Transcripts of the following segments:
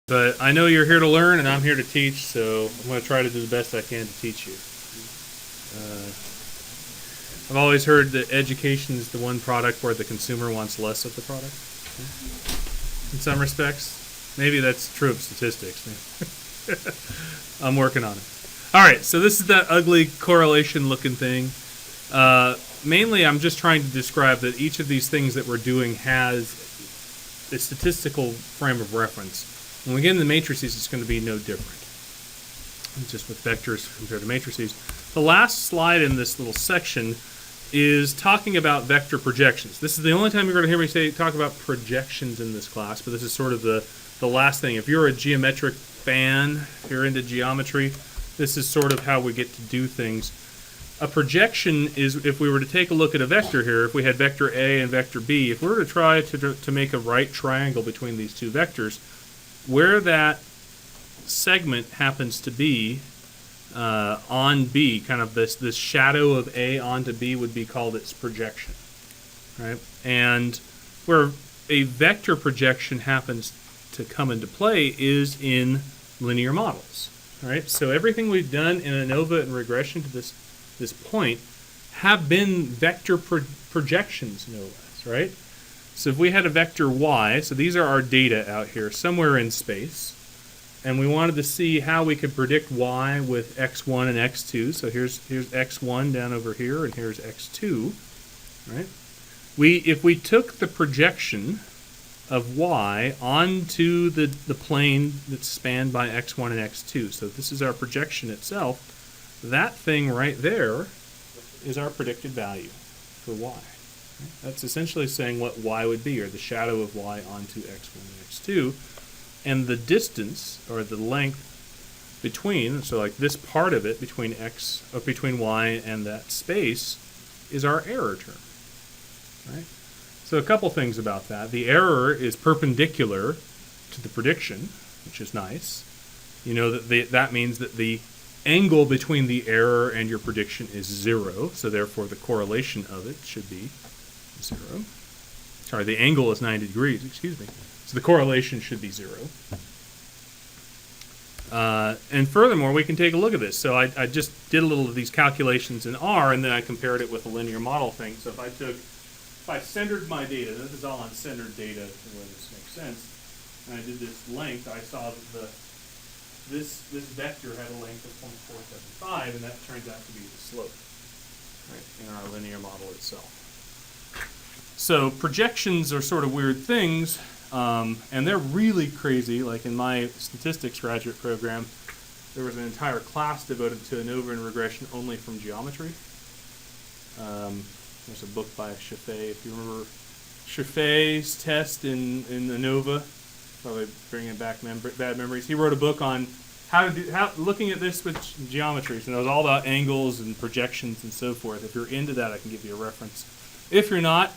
But I know you're here to learn, and I'm here to teach, so I'm going to try to do the best I can to teach you. I've always heard that education is the one product where the consumer wants less of the product. In some respects, maybe that's true of statistics. I'm working on it. All right, so this is that ugly correlation-looking thing. Mainly, I'm just trying to describe that each of these things that we're doing has a statistical frame of reference. When we get into matrices, it's going to be no different. Just with vectors compared to matrices. The last slide in this little section is talking about vector projections. This is the only time you're going to hear me talk about projections in this class, but this is sort of the last thing. If you're a geometric fan, if you're into geometry, this is sort of how we get to do things. A projection is, if we were to take a look at a vector here, if we had vector A and vector B, if we were to try to make a right triangle between these two vectors, where that segment happens to be on B, kind of this shadow of A onto B would be called its projection, right? And where a vector projection happens to come into play is in linear models, right? So everything we've done in ANOVA and regression to this point have been vector projections, no less, right? So if we had a vector y, so these are our data out here somewhere in space, and we wanted to see how we could predict y with x1 and x2. So here's x1 down over here, and here's x2, right? If we took the projection of y onto the plane that's spanned by x1 and x2, so this is our projection itself, that thing right there is our predicted value for y. That's essentially saying what y would be, or the shadow of y onto x1 and x2. And the distance, or the length between, so like this part of it between between y and that space, is our error term. Right? So a couple things about that. The error is perpendicular to the prediction, which is nice. You know that means that the angle between the error and your prediction is 0, so therefore the correlation of it should be 0. Sorry, the angle is 90 degrees, excuse me. So the correlation should be 0. And furthermore, we can take a look at this. So I just did a little of these calculations in R, and then I compared it with a linear model thing. So if I centered my data, this is all on centered data, where this makes sense, and I did this length, I saw that this vector had a length of 0.475, and that turns out to be the slope, right, in our linear model itself. So projections are sort of weird things, and they're really crazy. Like in my statistics graduate program, there was an entire class devoted to ANOVA and regression only from geometry. There's a book by Chaffee, if you remember Chaffee's test in ANOVA, probably bringing back bad memories. He wrote a book on looking at this with geometry. So it was all about angles and projections and so forth. If you're into that, I can give you a reference. If you're not,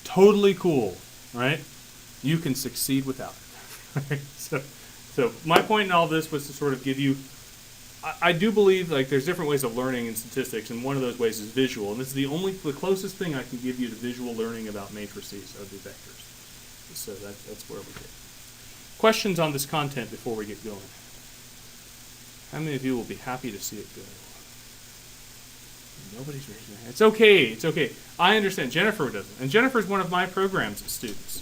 totally cool, right? You can succeed without it. So my point in all this was to sort of give you, I do believe like there's different ways of learning in statistics, and one of those ways is visual. And this is the closest thing I can give you to visual learning about matrices are the vectors. So that's where we get. Questions on this content before we get going? How many of you will be happy to see it go? Nobody's raising their hand. It's okay. It's okay. I understand. Jennifer doesn't. And Jennifer's one of my program's students.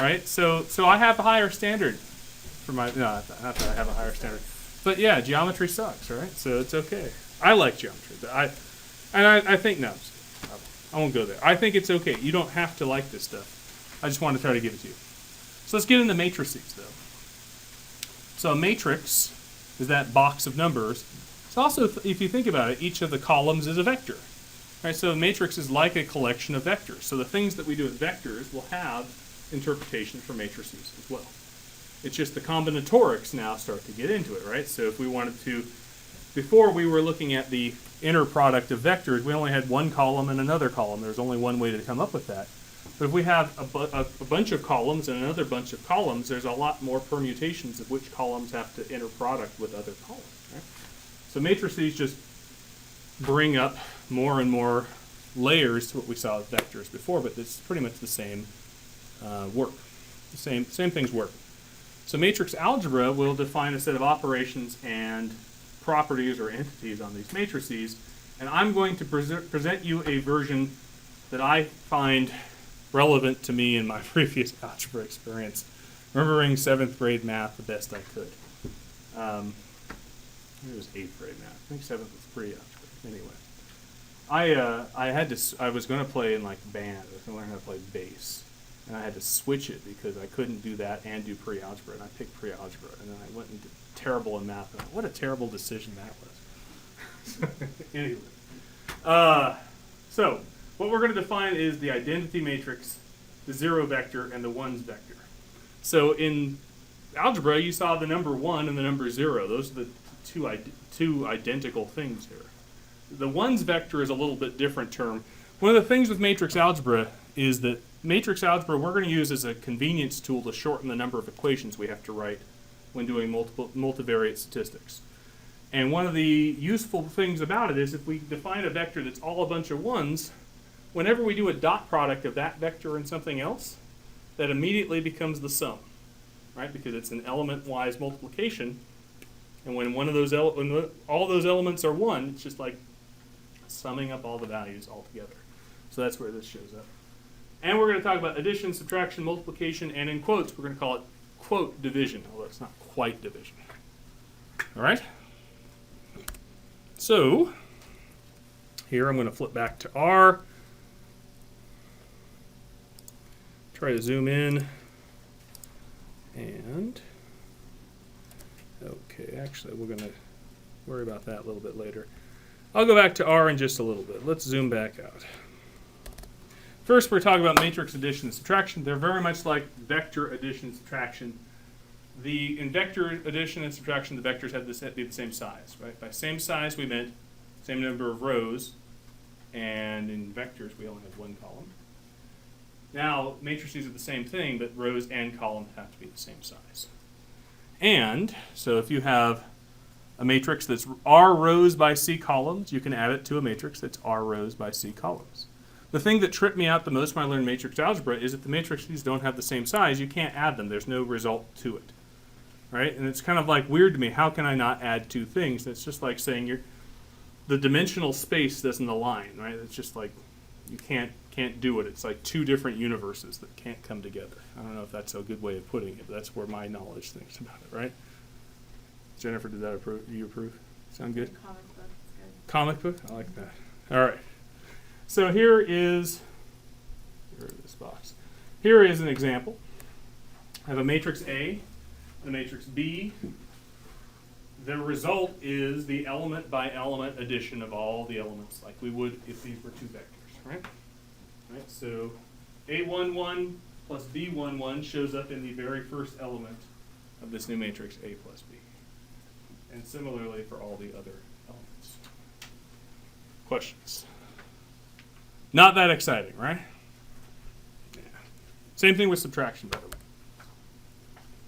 Right? So I have a higher standard for my... No, not that I have a higher standard. But yeah, geometry sucks, right? So it's okay. I like geometry. But I think... No, I won't go there. I think it's okay. You don't have to like this stuff. I just want to try to give it to you. So let's get into matrices, though. So a matrix is that box of numbers. It's also, if you think about it, each of the columns is a vector. Right? So a matrix is like a collection of vectors. So the things that we do with vectors will have interpretations for matrices as well. It's just the combinatorics now start to get into it, right? So if we wanted to, before we were looking at the inner product of vectors, we only had one column and another column. There's only one way to come up with that. But if we have a bunch of columns and another bunch of columns, there's a lot more permutations of which columns have to inner product with other columns, right? So matrices just bring up more and more layers to what we saw with vectors before, but it's pretty much the same work. The same things work. So matrix algebra will define a set of operations and properties or entities on these matrices, and I'm going to present you a version that I find relevant to me in my previous algebra experience, remembering 7th grade math the best I could. It was 8th grade math. I think 7th was pre-algebra. Anyway, I was going to play in like band. I was going to learn how to play bass, and I had to switch it because I couldn't do that and do pre-algebra, and I picked pre-algebra, and then I went and did terrible in math. And what a terrible decision that was. Anyway, so what we're going to define is the identity matrix, the 0 vector, and the 1s vector. So in algebra, you saw the number 1 and the number 0. Those are the two identical things here. The 1s vector is a little bit different term. One of the things with matrix algebra is that matrix algebra we're going to use as a convenience tool to shorten the number of equations we have to write when doing multivariate statistics. And one of the useful things about it is if we define a vector that's all a bunch of 1s, whenever we do a dot product of that vector and something else, that immediately becomes the sum, right? Because it's an element-wise multiplication. And when one of those when all those elements are 1, it's just like summing up all the values all together. So that's where this shows up. And we're going to talk about addition, subtraction, multiplication, and in quotes, we're going to call it quote division, although it's not quite division. All right? So here I'm going to flip back to R. Try to zoom in. And okay, actually, we're going to worry about that a little bit later. I'll go back to R in just a little bit. Let's zoom back out. First, we're talking about matrix addition and subtraction. They're very much like vector addition and subtraction. In vector addition and subtraction, the vectors have to be the same size, right? By same size, we meant same number of rows, and in vectors, we only have one column. Now, matrices are the same thing, but rows and columns have to be the same size. And so if you have a matrix that's R rows by C columns, you can add it to a matrix that's R rows by C columns. The thing that tripped me out the most when I learned matrix algebra is that the matrices don't have the same size. You can't add them. There's no result to it, right? And it's kind of like weird to me. How can I not add two things? It's just like saying the dimensional space doesn't align, right? It's just like you can't do it. It's like two different universes that can't come together. I don't know if that's a good way of putting it, but that's where my knowledge thinks about it, right? Jennifer, did that approve? Do you approve? Sound good? Comic book. It's good. Comic book? I like that. All right. So here is this box. Here is an example. I have a matrix A, a matrix B. The result is the element by element addition of all the elements, like we would if these were two vectors, right? Right. So A11 plus B11 shows up in the very first element of this new matrix A plus B. And similarly for all the other elements. Questions? Not that exciting, right? Yeah. Same thing with subtraction, by the way.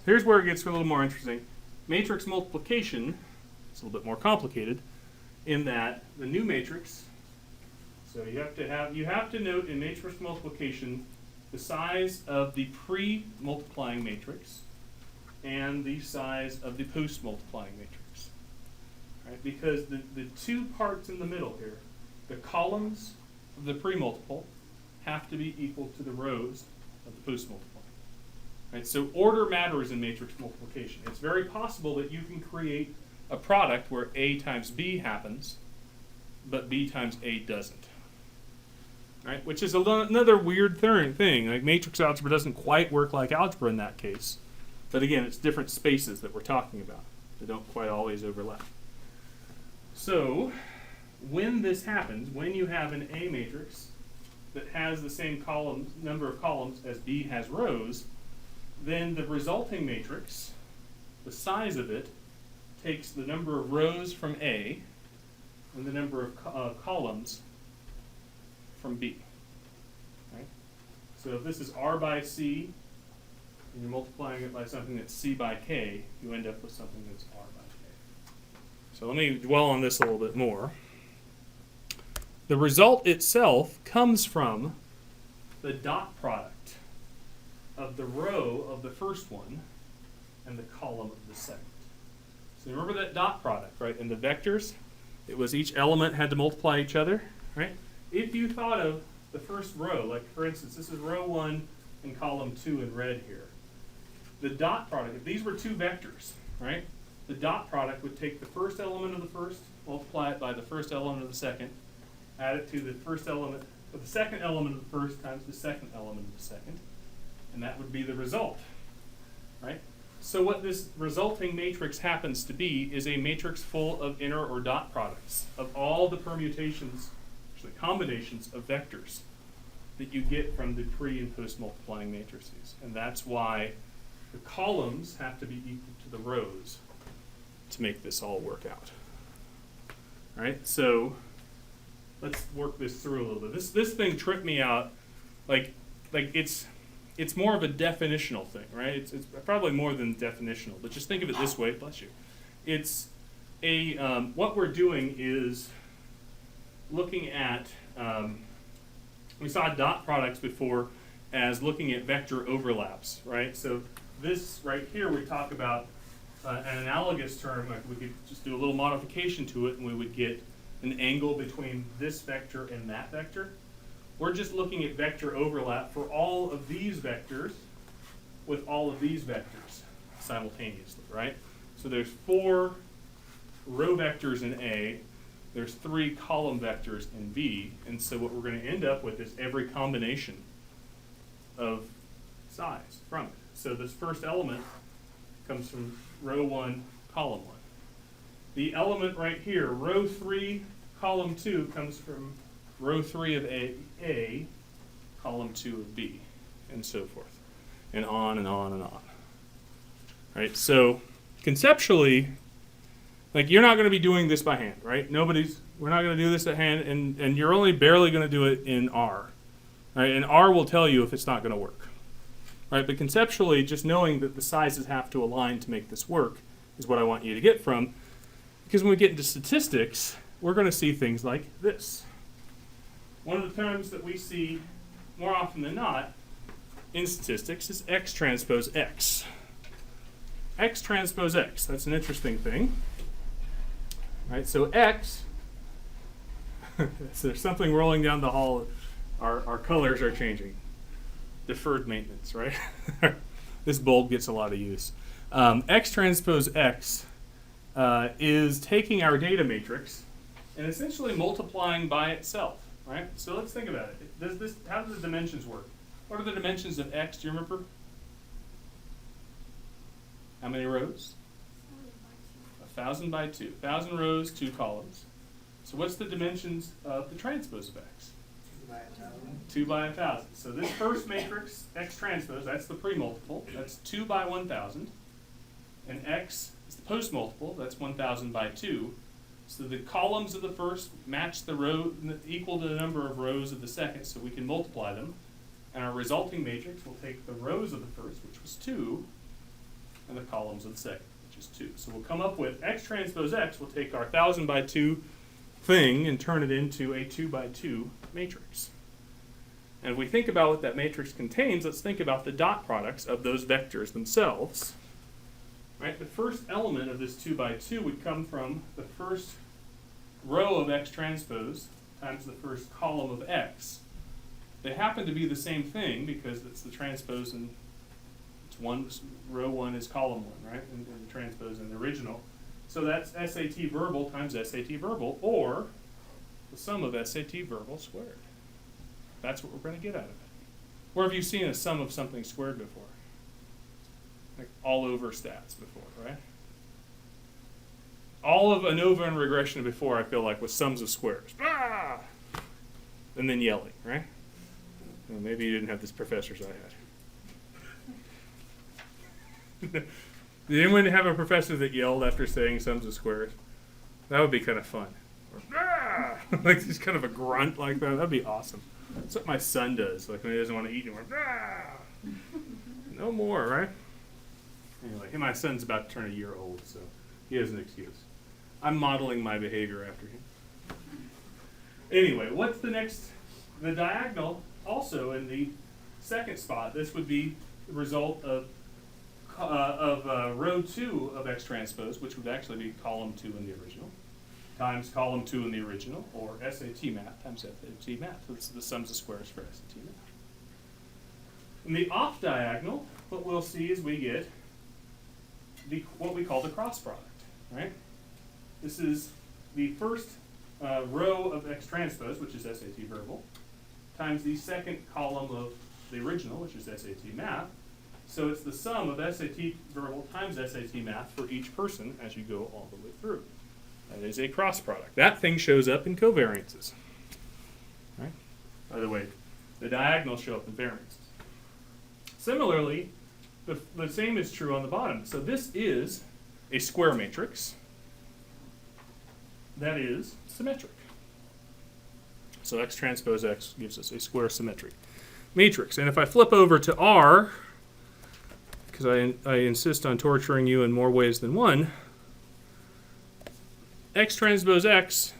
Here's where it gets a little more interesting. Matrix multiplication is a little bit more complicated in that the new matrix, so you have to note in matrix multiplication the size of the pre-multiplying matrix and the size of the post-multiplying matrix. Right? Because the two parts in the middle here, the columns of the pre-multiple have to be equal to the rows of the post-multiplying. Right? So order matters in matrix multiplication. It's very possible that you can create a product where A times B happens, but B times A doesn't. Right? Which is another weird thing. Like matrix algebra doesn't quite work like algebra in that case. But again, it's different spaces that we're talking about. They don't quite always overlap. So when this happens, when you have an A matrix that has the same number of columns as B has rows, then the resulting matrix, the size of it, takes the number of rows from A and the number of columns from B. Right? So if this is R by C, and you're multiplying it by something that's C by K, you end up with something that's R by K. So let me dwell on this a little bit more. The result itself comes from the dot product of the row of the first one and the column of the second. So remember that dot product, right? In the vectors, it was each element had to multiply each other, right? If you thought of the first row, like for instance, this is row 1 and column 2 in red here. The dot product, if these were two vectors, right? The dot product would take the first element of the first, multiply it by the first element of the second, add it to the first element, of the second element of the first times the second element of the second, and that would be the result, right? So what this resulting matrix happens to be is a matrix full of inner or dot products of all the permutations, actually combinations of vectors that you get from the pre and post multiplying matrices. And that's why the columns have to be equal to the rows to make this all work out. All right, so let's work this through a little bit. This thing tripped me out. Like it's more of a definitional thing, right? It's probably more than definitional, but just think of it this way. Bless you. It's a what we're doing is looking at. We saw dot products before as looking at vector overlaps, right? So this right here we talk about an analogous term. Like we could just do a little modification to it, and we would get an angle between this vector and that vector. We're just looking at vector overlap for all of these vectors with all of these vectors simultaneously, right? So there's 4 row vectors in A, there's 3 column vectors in B, and so what we're going to end up with is every combination of size from it. So this first element comes from row 1, column 1. The element right here, row 3, column 2, comes from row 3 of A, column 2 of B, and so forth, and on and on and on. Right? So conceptually, like you're not going to be doing this by hand, right? We're not going to do this by hand, and you're only barely going to do it in R. Right? And R will tell you if it's not going to work. Right? But conceptually, just knowing that the sizes have to align to make this work is what I want you to get from, because when we get into statistics, we're going to see things like this. One of the terms that we see more often than not in statistics is X transpose X. X transpose X, that's an interesting thing. Right, so X, so there's something rolling down the hall, our colors are changing. Deferred maintenance, right? This bulb gets a lot of use. X transpose X is taking our data matrix and essentially multiplying by itself. Right? So let's think about it. How do the dimensions work? What are the dimensions of X? Do you remember? How many rows? 1,000 by 2. 1,000 rows, 2 columns. So what's the dimensions of the transpose of X? 2 by 1,000. 2 by 1,000. So this first matrix, X transpose, that's the pre-multiple. That's 2 by 1,000. And X is the post-multiple. That's 1,000 by 2. So the columns of the first match the row equal to the number of rows of the second, so we can multiply them. And our resulting matrix will take the rows of the first, which was 2, and the columns of the second, which is 2. So we'll come up with X transpose X. We'll take our 1,000 by 2 thing and turn it into a 2 by 2 matrix. And if we think about what that matrix contains, let's think about the dot products of those vectors themselves. Right? The first element of this 2 by 2 would come from the first row of X transpose times the first column of X. They happen to be the same thing because it's the transpose and it's row 1 is column 1, right? And the transpose in the original. So that's SAT verbal times SAT verbal, or the sum of SAT verbal squared. That's what we're going to get out of it. Where have you seen a sum of something squared before? Like all over stats before, right? All of ANOVA and regression before, I feel like, was sums of squares. Ah! And then yelling, right? Well, maybe you didn't have this professors I had. Did anyone have a professor that yelled after saying sums of squares? That would be kind of fun. Or, ah! Like just kind of a grunt like that. That'd be awesome. That's what my son does. Like when he doesn't want to eat anymore. Ah! No more, right? Anyway, my son's about to turn a year old, so he has an excuse. I'm modeling my behavior after him. Anyway, what's the next? The diagonal, also in the second spot, this would be the result of row 2 of X transpose, which would actually be column 2 in the original, times column 2 in the original, or SAT math times SAT math. So this is the sums of squares for SAT math. In the off diagonal, what we'll see is we get what we call the cross product, right? This is the first row of X transpose, which is SAT verbal, times the second column of the original, which is SAT math. So it's the sum of SAT verbal times SAT math for each person as you go all the way through. That is a cross product. That thing shows up in covariances. Right? By the way, the diagonals show up in variances. Similarly, the same is true on the bottom. So this is a square matrix that is symmetric. So X transpose X gives us a square symmetric matrix. And if I flip over to R, because I insist on torturing you in more ways than one, X transpose X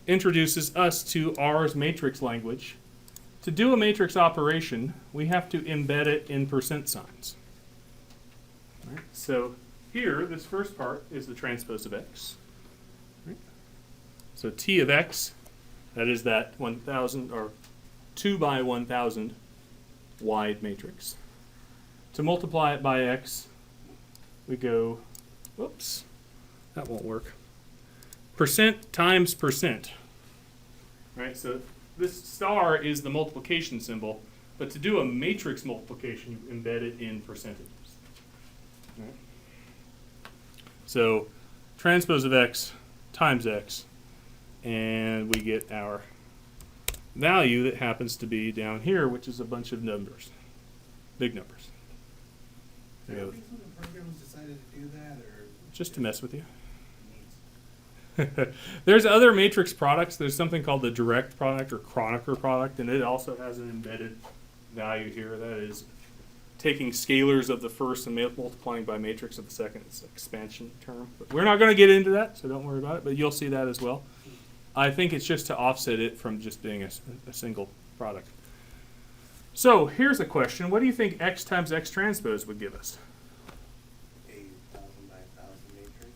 introduces us to R's matrix language. To do a matrix operation, we have to embed it in percent signs. Right? So here, this first part is the transpose of X. Right? So T of X, that is that 1,000 or 2 by 1,000 wide matrix. To multiply it by X, we go, whoops, that won't work. Percent times percent. Right? So this star is the multiplication symbol, but to do a matrix multiplication, you embed it in percentages. Right? So transpose of X times X, and we get our value that happens to be down here, which is a bunch of numbers, big numbers. Are the programs decided to do that, or just to mess with you? There's other matrix products. There's something called the direct product or Kronecker product, and it also has an embedded value here. That is taking scalars of the first and multiplying by matrix of the second. It's an expansion term. But we're not going to get into that, so don't worry about it, but you'll see that as well. I think it's just to offset it from just being a single product. So here's a question. What do you think X times X transpose would give us? a 1,000 by 1,000 matrix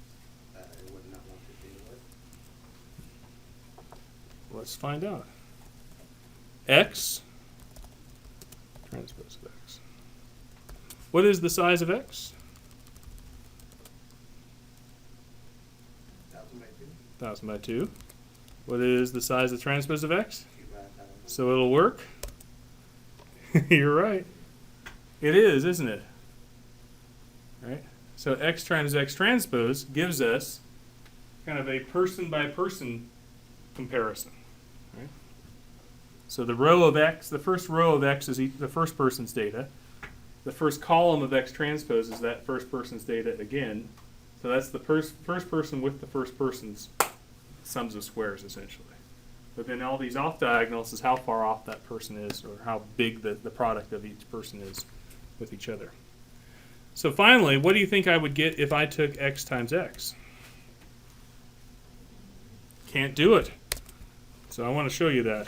that I would not want to deal with? Let's find out. X transpose of X. What is the size of X? 1,000 by 2. 1,000 by 2. What is the size of transpose of X? 2 by 1,000. So it'll work? You're right. It is, isn't it? Right? So X times X transpose gives us kind of a person by person comparison. Right? So the row of X, the first row of X is the first person's data. The first column of X transpose is that first person's data again. So that's the first person with the first person's sums of squares, essentially. But then all these off diagonals is how far off that person is, or how big the product of each person is with each other. So finally, what do you think I would get if I took X times X? Can't do it. So I want to show you that.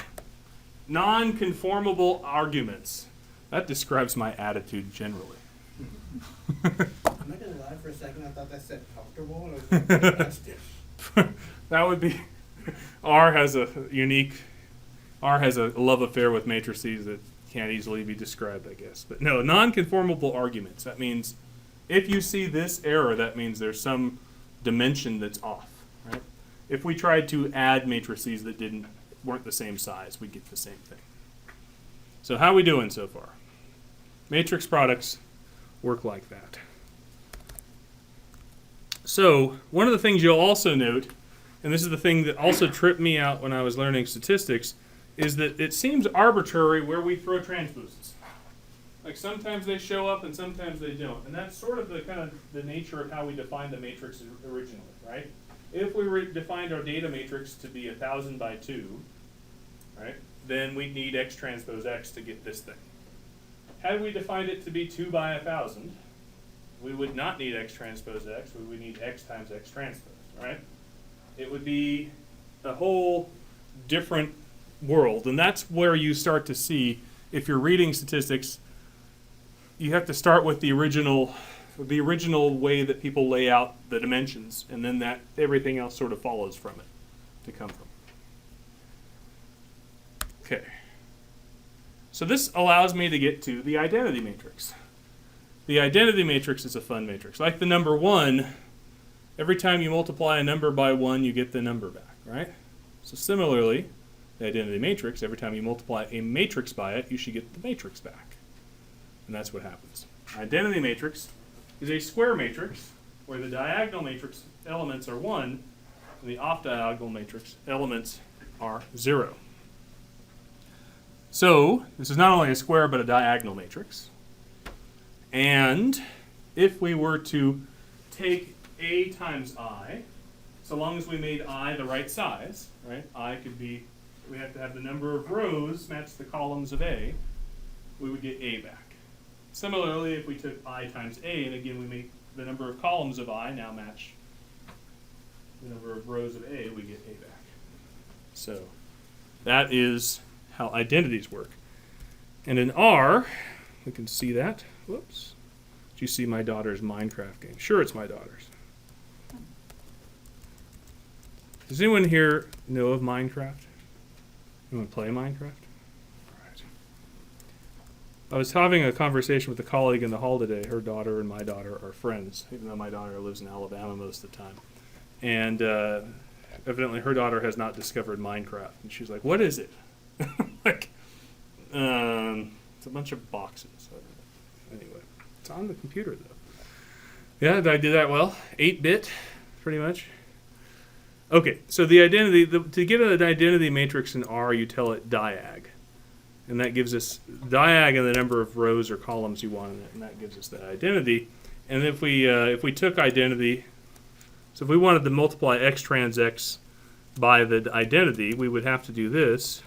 Non-conformable arguments. That describes my attitude generally. I'm not going to lie, for a second I thought that said comfortable, and I was like, that's different. That would be... R has a love affair with matrices that can't easily be described, I guess. But no, non-conformable arguments. That means if you see this error, that means there's some dimension that's off. Right? If we tried to add matrices that weren't the same size, we'd get the same thing. So how are we doing so far? Matrix products work like that. So one of the things you'll also note, and this is the thing that also tripped me out when I was learning statistics, is that it seems arbitrary where we throw transposes. Like sometimes they show up and sometimes they don't. And that's sort of the nature of how we defined the matrix originally, right? If we defined our data matrix to be 1,000 by 2, right, then we'd need X transpose X to get this thing. Had we defined it to be 2 by 1,000, we would not need X transpose X. We would need X times X transpose, right? It would be a whole different world. And that's where you start to see, if you're reading statistics, you have to start with the original way that people lay out the dimensions, and then that everything else sort of follows from it to come from. Okay. So this allows me to get to the identity matrix. The identity matrix is a fun matrix. Like the number 1, every time you multiply a number by 1, you get the number back, right? So similarly, the identity matrix, every time you multiply a matrix by it, you should get the matrix back. And that's what happens. Identity matrix is a square matrix where the diagonal matrix elements are 1 and the off-diagonal matrix elements are 0. So this is not only a square but a diagonal matrix. And if we were to take A times I, so long as we made I the right size, right? I could be, we have to have the number of rows match the columns of A, we would get A back. Similarly, if we took I times A, and again we make the number of columns of I now match the number of rows of A, we get A back. So that is how identities work. And in R, we can see that. Whoops. Did you see my daughter's Minecraft game? Sure, it's my daughter's. Does anyone here know of Minecraft? Anyone play Minecraft? All right. I was having a conversation with a colleague in the hall today. Her daughter and my daughter are friends, even though my daughter lives in Alabama most of the time. And evidently her daughter has not discovered Minecraft. And she's like, what is it? Like, it's a bunch of boxes. Anyway, it's on the computer though. Yeah, I did that well. 8-bit, pretty much. Okay, so the identity, to get an identity matrix in R, you tell it diag. And that gives us diag and the number of rows or columns you want in it, and that gives us that identity. And if we took identity, so if we wanted to multiply x trans x by the identity, we would have to do this.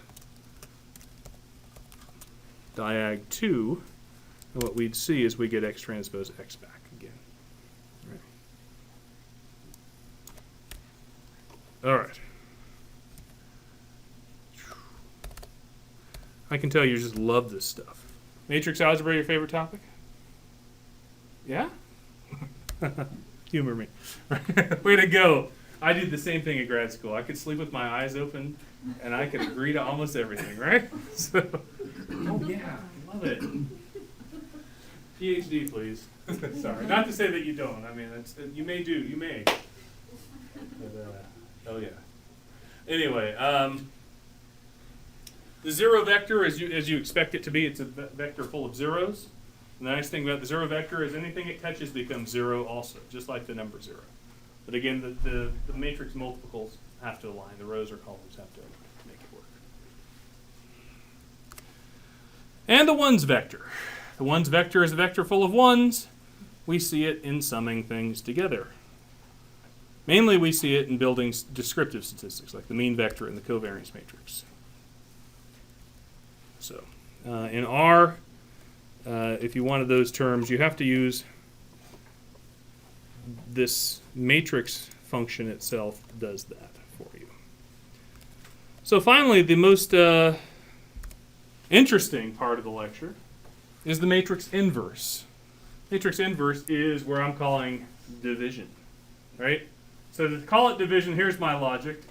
Diag 2, and what we'd see is we get x transpose x back again. All right. I can tell you just love this stuff. Matrix algebra, your favorite topic? Yeah? Humor me. Way to go. I did the same thing at grad school. I could sleep with my eyes open, and I could agree to almost everything, right? So, oh yeah, love it. PhD, please. Sorry, not to say that you don't. I mean, you may do. You may. But, oh yeah. Anyway, the zero vector, as you expect it to be, it's a vector full of zeros. And the nice thing about the zero vector is anything it touches becomes 0 also, just like the number 0. But again, the matrix multiples have to align. The rows or columns have to make it work. And the ones vector. The ones vector is a vector full of ones. We see it in summing things together. Mainly we see it in building descriptive statistics, like the mean vector and the covariance matrix. So in R, if you wanted those terms, you have to use this matrix function itself does that for you. So finally, the most interesting part of the lecture is the matrix inverse. Matrix inverse is where I'm calling division, right? So to call it division, here's my logic.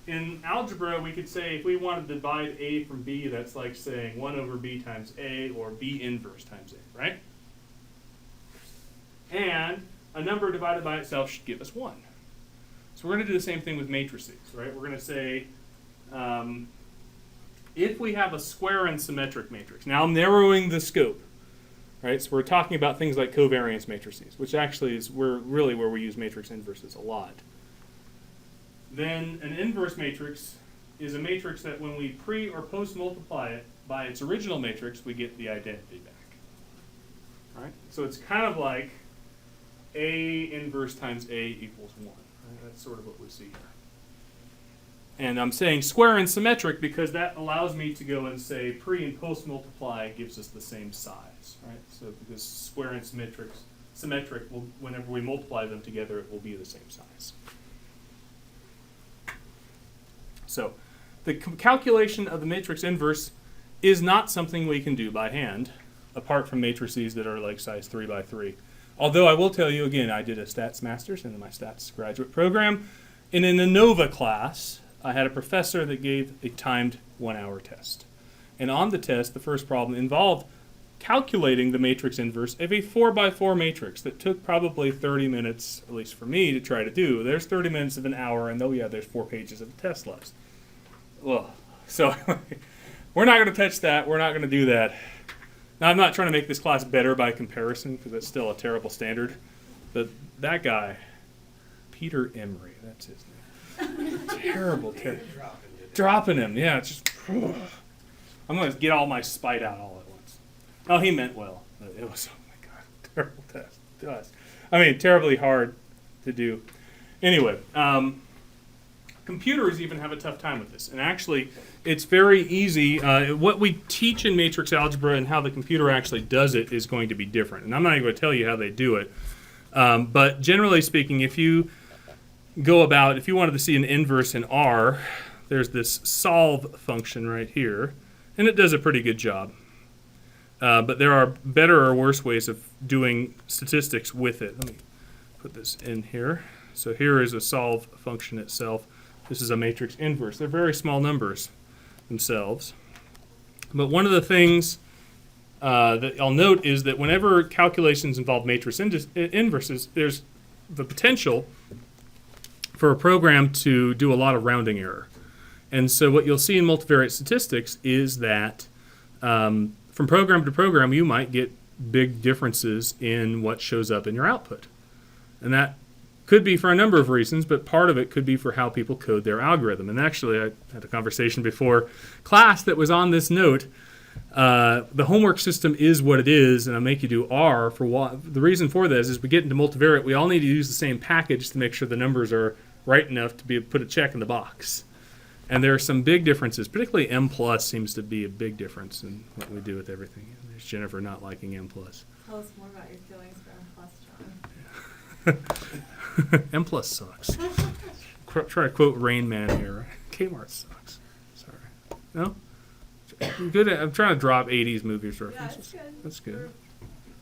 In algebra, we could say if we wanted to divide A from B, that's like saying 1 over B times A or B inverse times A, right? And a number divided by itself should give us 1. So we're going to do the same thing with matrices, right? We're going to say if we have a square and symmetric matrix. Now I'm narrowing the scope, right? So we're talking about things like covariance matrices, which actually is really where we use matrix inverses a lot. Then an inverse matrix is a matrix that when we pre or post multiply it by its original matrix, we get the identity back. All right? So it's kind of like A inverse times A equals 1. Right? That's sort of what we see here. And I'm saying square and symmetric because that allows me to go and say pre and post multiply gives us the same size. Right? So because square and symmetric will, whenever we multiply them together, it will be the same size. So the calculation of the matrix inverse is not something we can do by hand. apart from matrices that are like size 3 by 3. Although I will tell you again, I did a stats master's in my stats graduate program, and in the NOVA class, I had a professor that gave a timed 1-hour test. And on the test, the first problem involved calculating the matrix inverse of a 4 by 4 matrix that took probably 30 minutes, at least for me, to try to do. There's 30 minutes of an hour, and there's 4 pages of the test left. Ugh. So we're not going to touch that. We're not going to do that. Now, I'm not trying to make this class better by comparison, because it's still a terrible standard. But that guy, Peter Emery, that's his name. Terrible. Dropping him, yeah. It's just, I'm going to get all my spite out all at once. Oh, he meant well. It was, oh my God, terrible test. I mean, terribly hard to do. Anyway, computers even have a tough time with this. And actually, it's very easy. What we teach in matrix algebra and how the computer actually does it is going to be different. And I'm not even going to tell you how they do it. But generally speaking, if you wanted to see an inverse in R, there's this solve function right here. And it does a pretty good job. But there are better or worse ways of doing statistics with it. Let me put this in here. So here is a solve function itself. This is a matrix inverse. They're very small numbers themselves. But one of the things that I'll note is that whenever calculations involve matrix inverses, there's the potential for a program to do a lot of rounding error. And so what you'll see in multivariate statistics is that from program to program, you might get big differences in what shows up in your output. And that could be for a number of reasons, but part of it could be for how people code their algorithm. And actually, I had a conversation before class that was on this note. The homework system is what it is, and I'll make you do R for what. The reason for this is we get into multivariate, we all need to use the same package to make sure the numbers are right enough to be put a check in the box. And there are some big differences, particularly M plus seems to be a big difference in what we do with everything. There's Jennifer not liking M plus. Tell us more about your feelings for M plus, John. M plus sucks. Try to quote Rain Man here. Kmart sucks. Sorry. No? Good. I'm trying to drop 80s movies references. Yeah, it's good. That's good.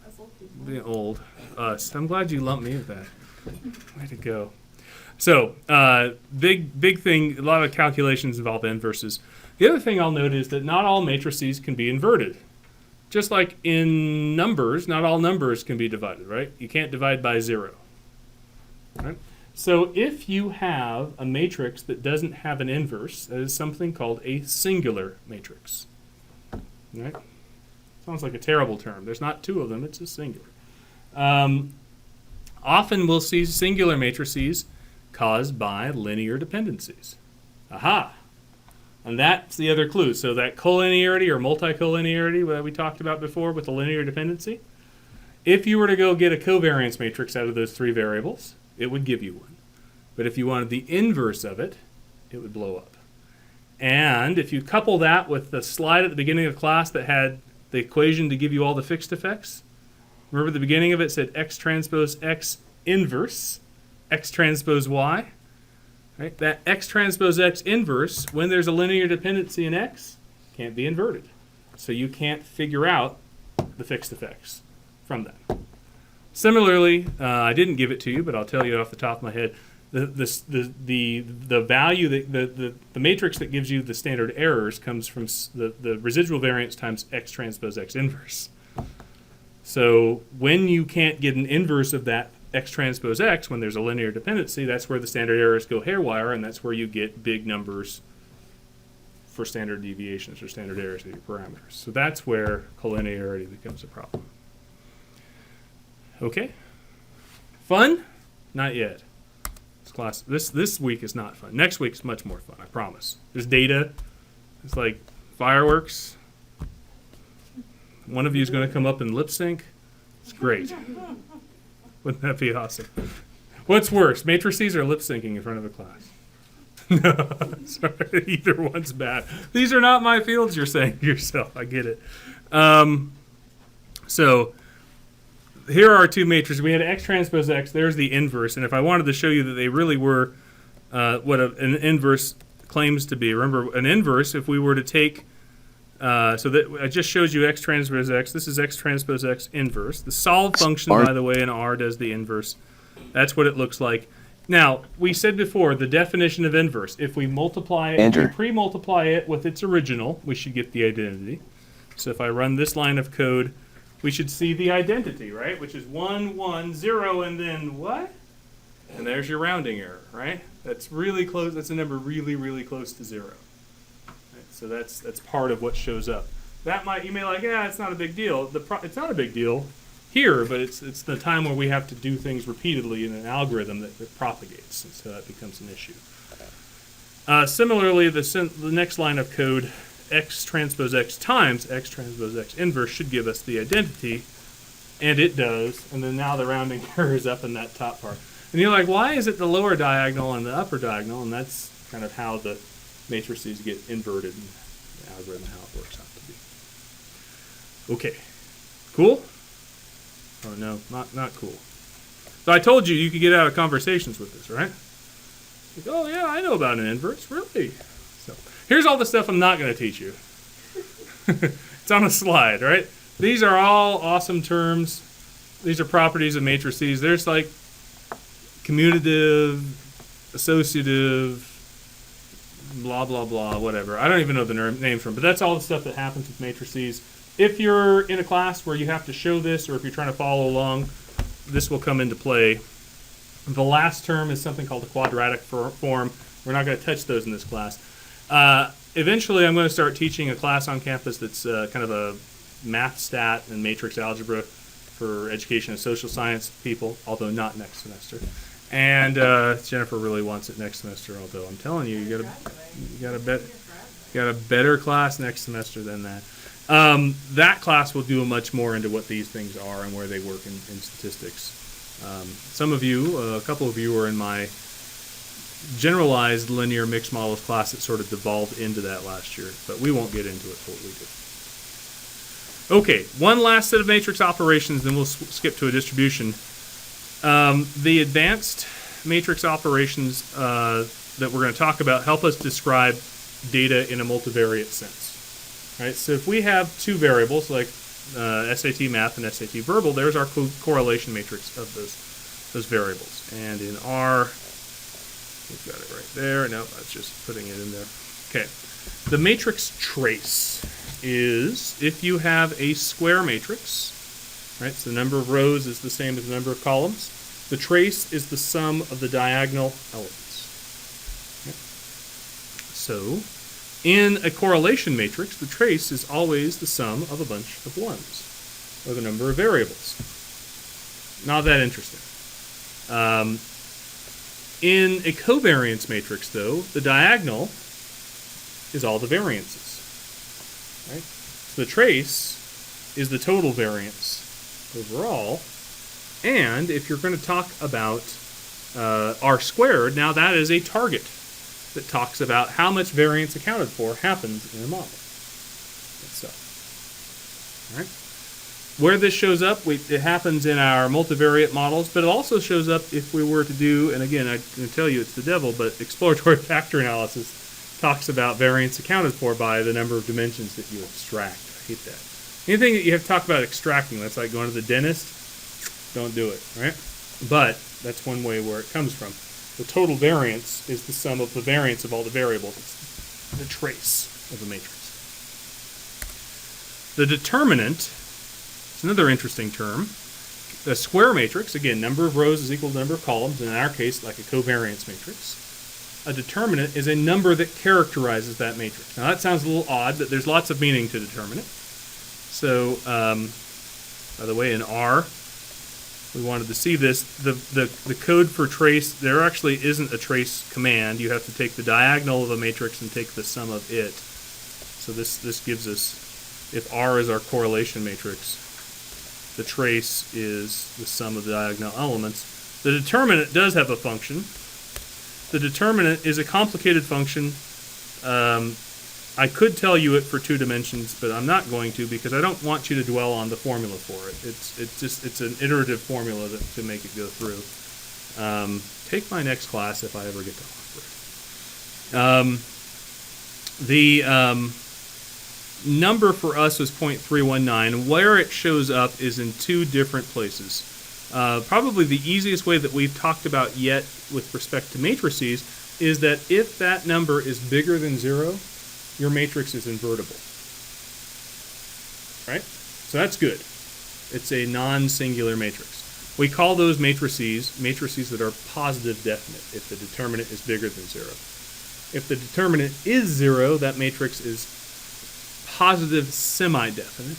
Us old people. Being old. Us. I'm glad you lumped me with that. Way to go. So, big thing, a lot of calculations involve inverses. The other thing I'll note is that not all matrices can be inverted. Just like in numbers, not all numbers can be divided, right? You can't divide by 0. Right? So if you have a matrix that doesn't have an inverse, that is something called a singular matrix. Right? Sounds like a terrible term. There's not 2 of them, it's a singular. Often we'll see singular matrices caused by linear dependencies. Aha! And that's the other clue. So that collinearity or multicollinearity that we talked about before with the linear dependency, if you were to go get a covariance matrix out of those 3 variables, it would give you one. But if you wanted the inverse of it, it would blow up. And if you couple that with the slide at the beginning of class that had the equation to give you all the fixed effects, remember the beginning of it said x transpose x inverse x transpose y. Right? That x transpose x inverse, when there's a linear dependency in x, can't be inverted. So you can't figure out the fixed effects from that. Similarly, I didn't give it to you, but I'll tell you off the top of my head. The value that the matrix that gives you the standard errors comes from the residual variance times x transpose x inverse. So when you can't get an inverse of that x transpose x, when there's a linear dependency, that's where the standard errors go haywire, and that's where you get big numbers for standard deviations or standard errors of your parameters. So that's where collinearity becomes a problem. Okay? Fun? Not yet. This week is not fun. Next week is much more fun, I promise. There's data. It's like fireworks. One of you is going to come up and lip sync. It's great. Wouldn't that be awesome? What's worse, matrices or lip syncing in front of a class? No, sorry, either one's bad. These are not my fields, you're saying to yourself. I get it. So here are 2 matrices. We had x transpose x. There's the inverse. And if I wanted to show you that they really were what an inverse claims to be. Remember, an inverse, if we were to take So that I just showed you x transpose x. This is x transpose x inverse. The solve function, by the way, in R does the inverse. That's what it looks like. Now, we said before, the definition of inverse. If we multiply it, if we pre-multiply it with its original, we should get the identity. So if I run this line of code, we should see the identity, right? Which is 1, 1, 0, and then what? And there's your rounding error, right? That's really close. That's a number really, really close to 0. Right? So that's part of what shows up. You may like, yeah, it's not a big deal. It's not a big deal here, but it's the time where we have to do things repeatedly in an algorithm that propagates, and so that becomes an issue. Similarly, the next line of code, x transpose x times x transpose x inverse, should give us the identity, and it does. And then now the rounding error is up in that top part. And you're like, why is it the lower diagonal and the upper diagonal? And that's kind of how the matrices get inverted in the algorithm, how it works out to be. Okay, cool? Oh no, not cool. So I told you could get out of conversations with this, right? Like, oh yeah, I know about an inverse, really? So here's all the stuff I'm not going to teach you. It's on a slide, right? These are all awesome terms. These are properties of matrices. There's like commutative, associative, blah, blah, blah, whatever. I don't even know the names from, but that's all the stuff that happens with matrices. If you're in a class where you have to show this, or if you're trying to follow along, this will come into play. The last term is something called the quadratic form. We're not going to touch those in this class. Eventually, I'm going to start teaching a class on campus that's kind of a math stat and matrix algebra for education and social science people, although not next semester. And Jennifer really wants it next semester, although I'm telling you, you got a better class next semester than that. That class will do much more into what these things are and where they work in statistics. Some of you, a couple of you, were in my generalized linear mixed models class that sort of devolved into that last year, but we won't get into it what we do. Okay, one last set of matrix operations, then we'll skip to a distribution. The advanced matrix operations that we're going to talk about help us describe data in a multivariate sense. Right, so if we have two variables like SAT math and SAT verbal, there's our correlation matrix of those variables. And in R, we've got it right there. No, that's just putting it in there. Okay, the matrix trace is if you have a square matrix, right? So the number of rows is the same as the number of columns. The trace is the sum of the diagonal elements. Okay. So in a correlation matrix, the trace is always the sum of a bunch of ones, or the number of variables. Not that interesting. In a covariance matrix, though, the diagonal is all the variances. Right? So the trace is the total variance overall. And if you're going to talk about R squared, now that is a target that talks about how much variance accounted for happens in a model itself. All right. Where this shows up, it happens in our multivariate models, but it also shows up if we were to do, and again, I'm going to tell you it's the devil, but exploratory factor analysis talks about variance accounted for by the number of dimensions that you extract. I hate that. Anything that you have to talk about extracting, that's like going to the dentist, don't do it, right? But that's one way where it comes from. The total variance is the sum of the variance of all the variables. It's the trace of the matrix. The determinant is another interesting term. A square matrix, again, number of rows is equal to number of columns, and in our case, like a covariance matrix. A determinant is a number that characterizes that matrix. Now that sounds a little odd, but there's lots of meaning to determinant. So, by the way, in R, we wanted to see this. The code for trace, there actually isn't a trace command. You have to take the diagonal of a matrix and take the sum of it. So this gives us, if R is our correlation matrix, the trace is the sum of the diagonal elements. The determinant does have a function. The determinant is a complicated function. I could tell you it for 2 dimensions, but I'm not going to because I don't want you to dwell on the formula for it. It's an iterative formula to make it go through. Take my next class if I ever get to offer it. number for us was 0.319. Where it shows up is in two different places. Probably the easiest way that we've talked about yet with respect to matrices is that if that number is bigger than 0, your matrix is invertible. Right? So that's good. It's a non-singular matrix. We call those matrices that are positive definite if the determinant is bigger than 0. If the determinant is 0, that matrix is positive semi-definite.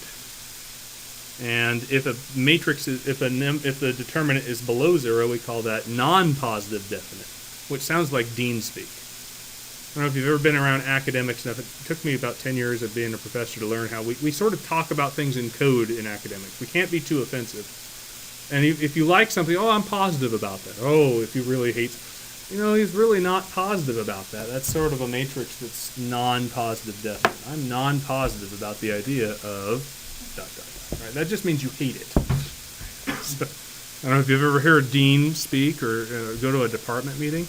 And if a matrix is, if the determinant is below 0, we call that non-positive definite, which sounds like dean speak. I don't know if you've ever been around academics enough. It took me about 10 years of being a professor to learn how we sort of talk about things in code in academics. We can't be too offensive. And if you like something, oh, I'm positive about that. Oh, if you really hate, he's really not positive about that. That's sort of a matrix that's non-positive definite. I'm non-positive about the idea of ... Right? That just means you hate it. So, I don't know if you've ever heard dean speak or go to a department meeting.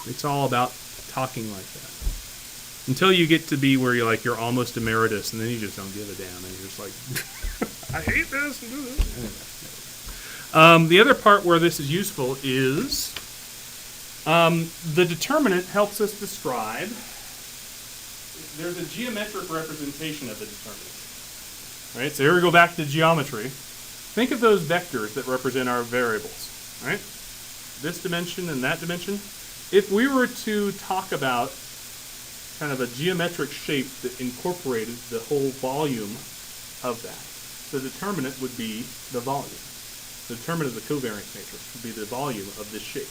It's all about talking like that. Until you get to be where you're almost emeritus, and then you just don't give a damn, and you're just like, I hate this. Anyway. The other part where this is useful is the determinant helps us describe. There's a geometric representation of the determinant. Right, so here we go back to geometry. Think of those vectors that represent our variables. Right, this dimension and that dimension. If we were to talk about kind of a geometric shape that incorporated the whole volume of that, the determinant would be the volume. The determinant of the covariance matrix would be the volume of this shape.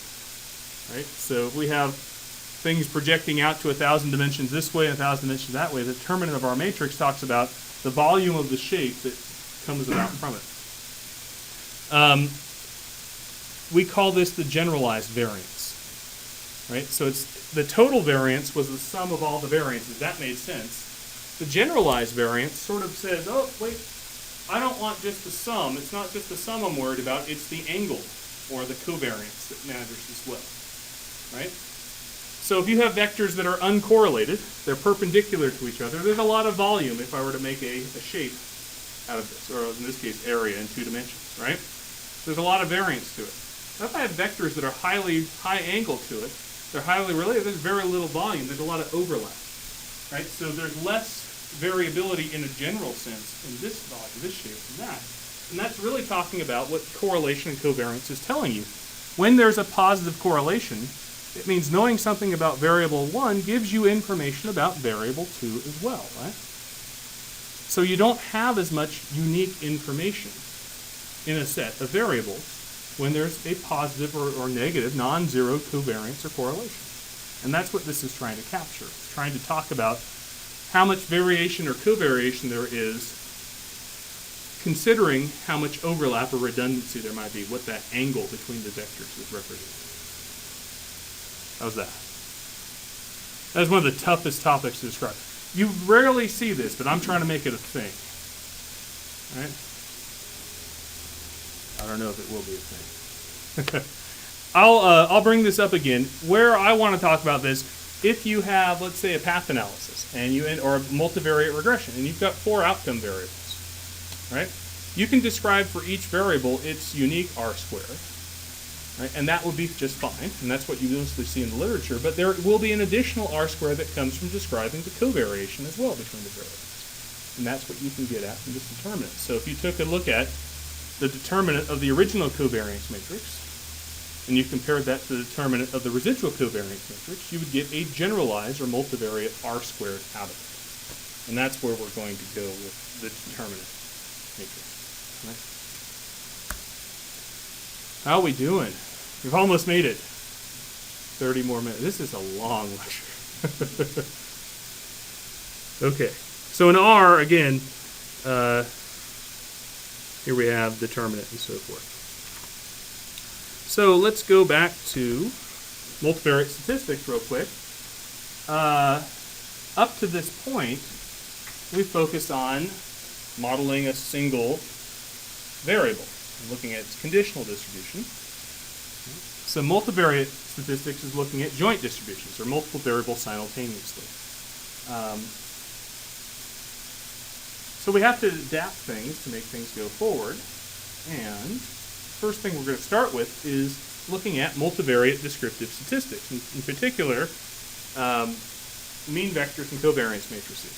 Right, so if we have things projecting out to 1,000 dimensions this way and 1,000 dimensions that way, the determinant of our matrix talks about the volume of the shape that comes about from it. We call this the generalized variance. Right? So it's the total variance was the sum of all the variances. That made sense. The generalized variance sort of says, oh, wait, I don't want just the sum. It's not just the sum I'm worried about. It's the angle or the covariance that matters as well. Right? So if you have vectors that are uncorrelated, they're perpendicular to each other, there's a lot of volume if I were to make a shape out of this, or in this case, area in 2 dimensions, right? There's a lot of variance to it. Now, if I have vectors that are high angle to it, they're highly related, there's very little volume, there's a lot of overlap, right? So there's less variability in a general sense in this volume, this shape, than that. And that's really talking about what correlation and covariance is telling you. When there's a positive correlation, it means knowing something about variable 1 gives you information about variable 2 as well, right? So you don't have as much unique information in a set of variables when there's a positive or negative non-zero covariance or correlation. And that's what this is trying to capture. It's trying to talk about how much variation or covariation there is considering how much overlap or redundancy there might be, what that angle between the vectors is representing. How's that? That's one of the toughest topics to describe. You rarely see this, but I'm trying to make it a thing. Right? I don't know if it will be a thing. I'll bring this up again. Where I want to talk about this, if you have, let's say, a path analysis or a multivariate regression, and you've got 4 outcome variables, right? You can describe for each variable its unique R-squared. Right? And that would be just fine, and that's what you mostly see in the literature, but there will be an additional R-squared that comes from describing the covariation as well between the variables. And that's what you can get at from this determinant. So if you took a look at the determinant of the original covariance matrix, and you compared that to the determinant of the residual covariance matrix, you would get a generalized or multivariate R-squared out of it. And that's where we're going to go with the determinant matrix. Right? How are we doing? We've almost made it. 30 more minutes. This is a long lecture. Okay. So in R, again, here we have determinant and so forth. So let's go back to multivariate statistics real quick. Up to this point, we focused on modeling a single variable, looking at its conditional distribution. So multivariate statistics is looking at joint distributions, or multiple variables simultaneously. So we have to adapt things to make things go forward. And the first thing we're going to start with is looking at multivariate descriptive statistics, in particular, mean vectors and covariance matrices.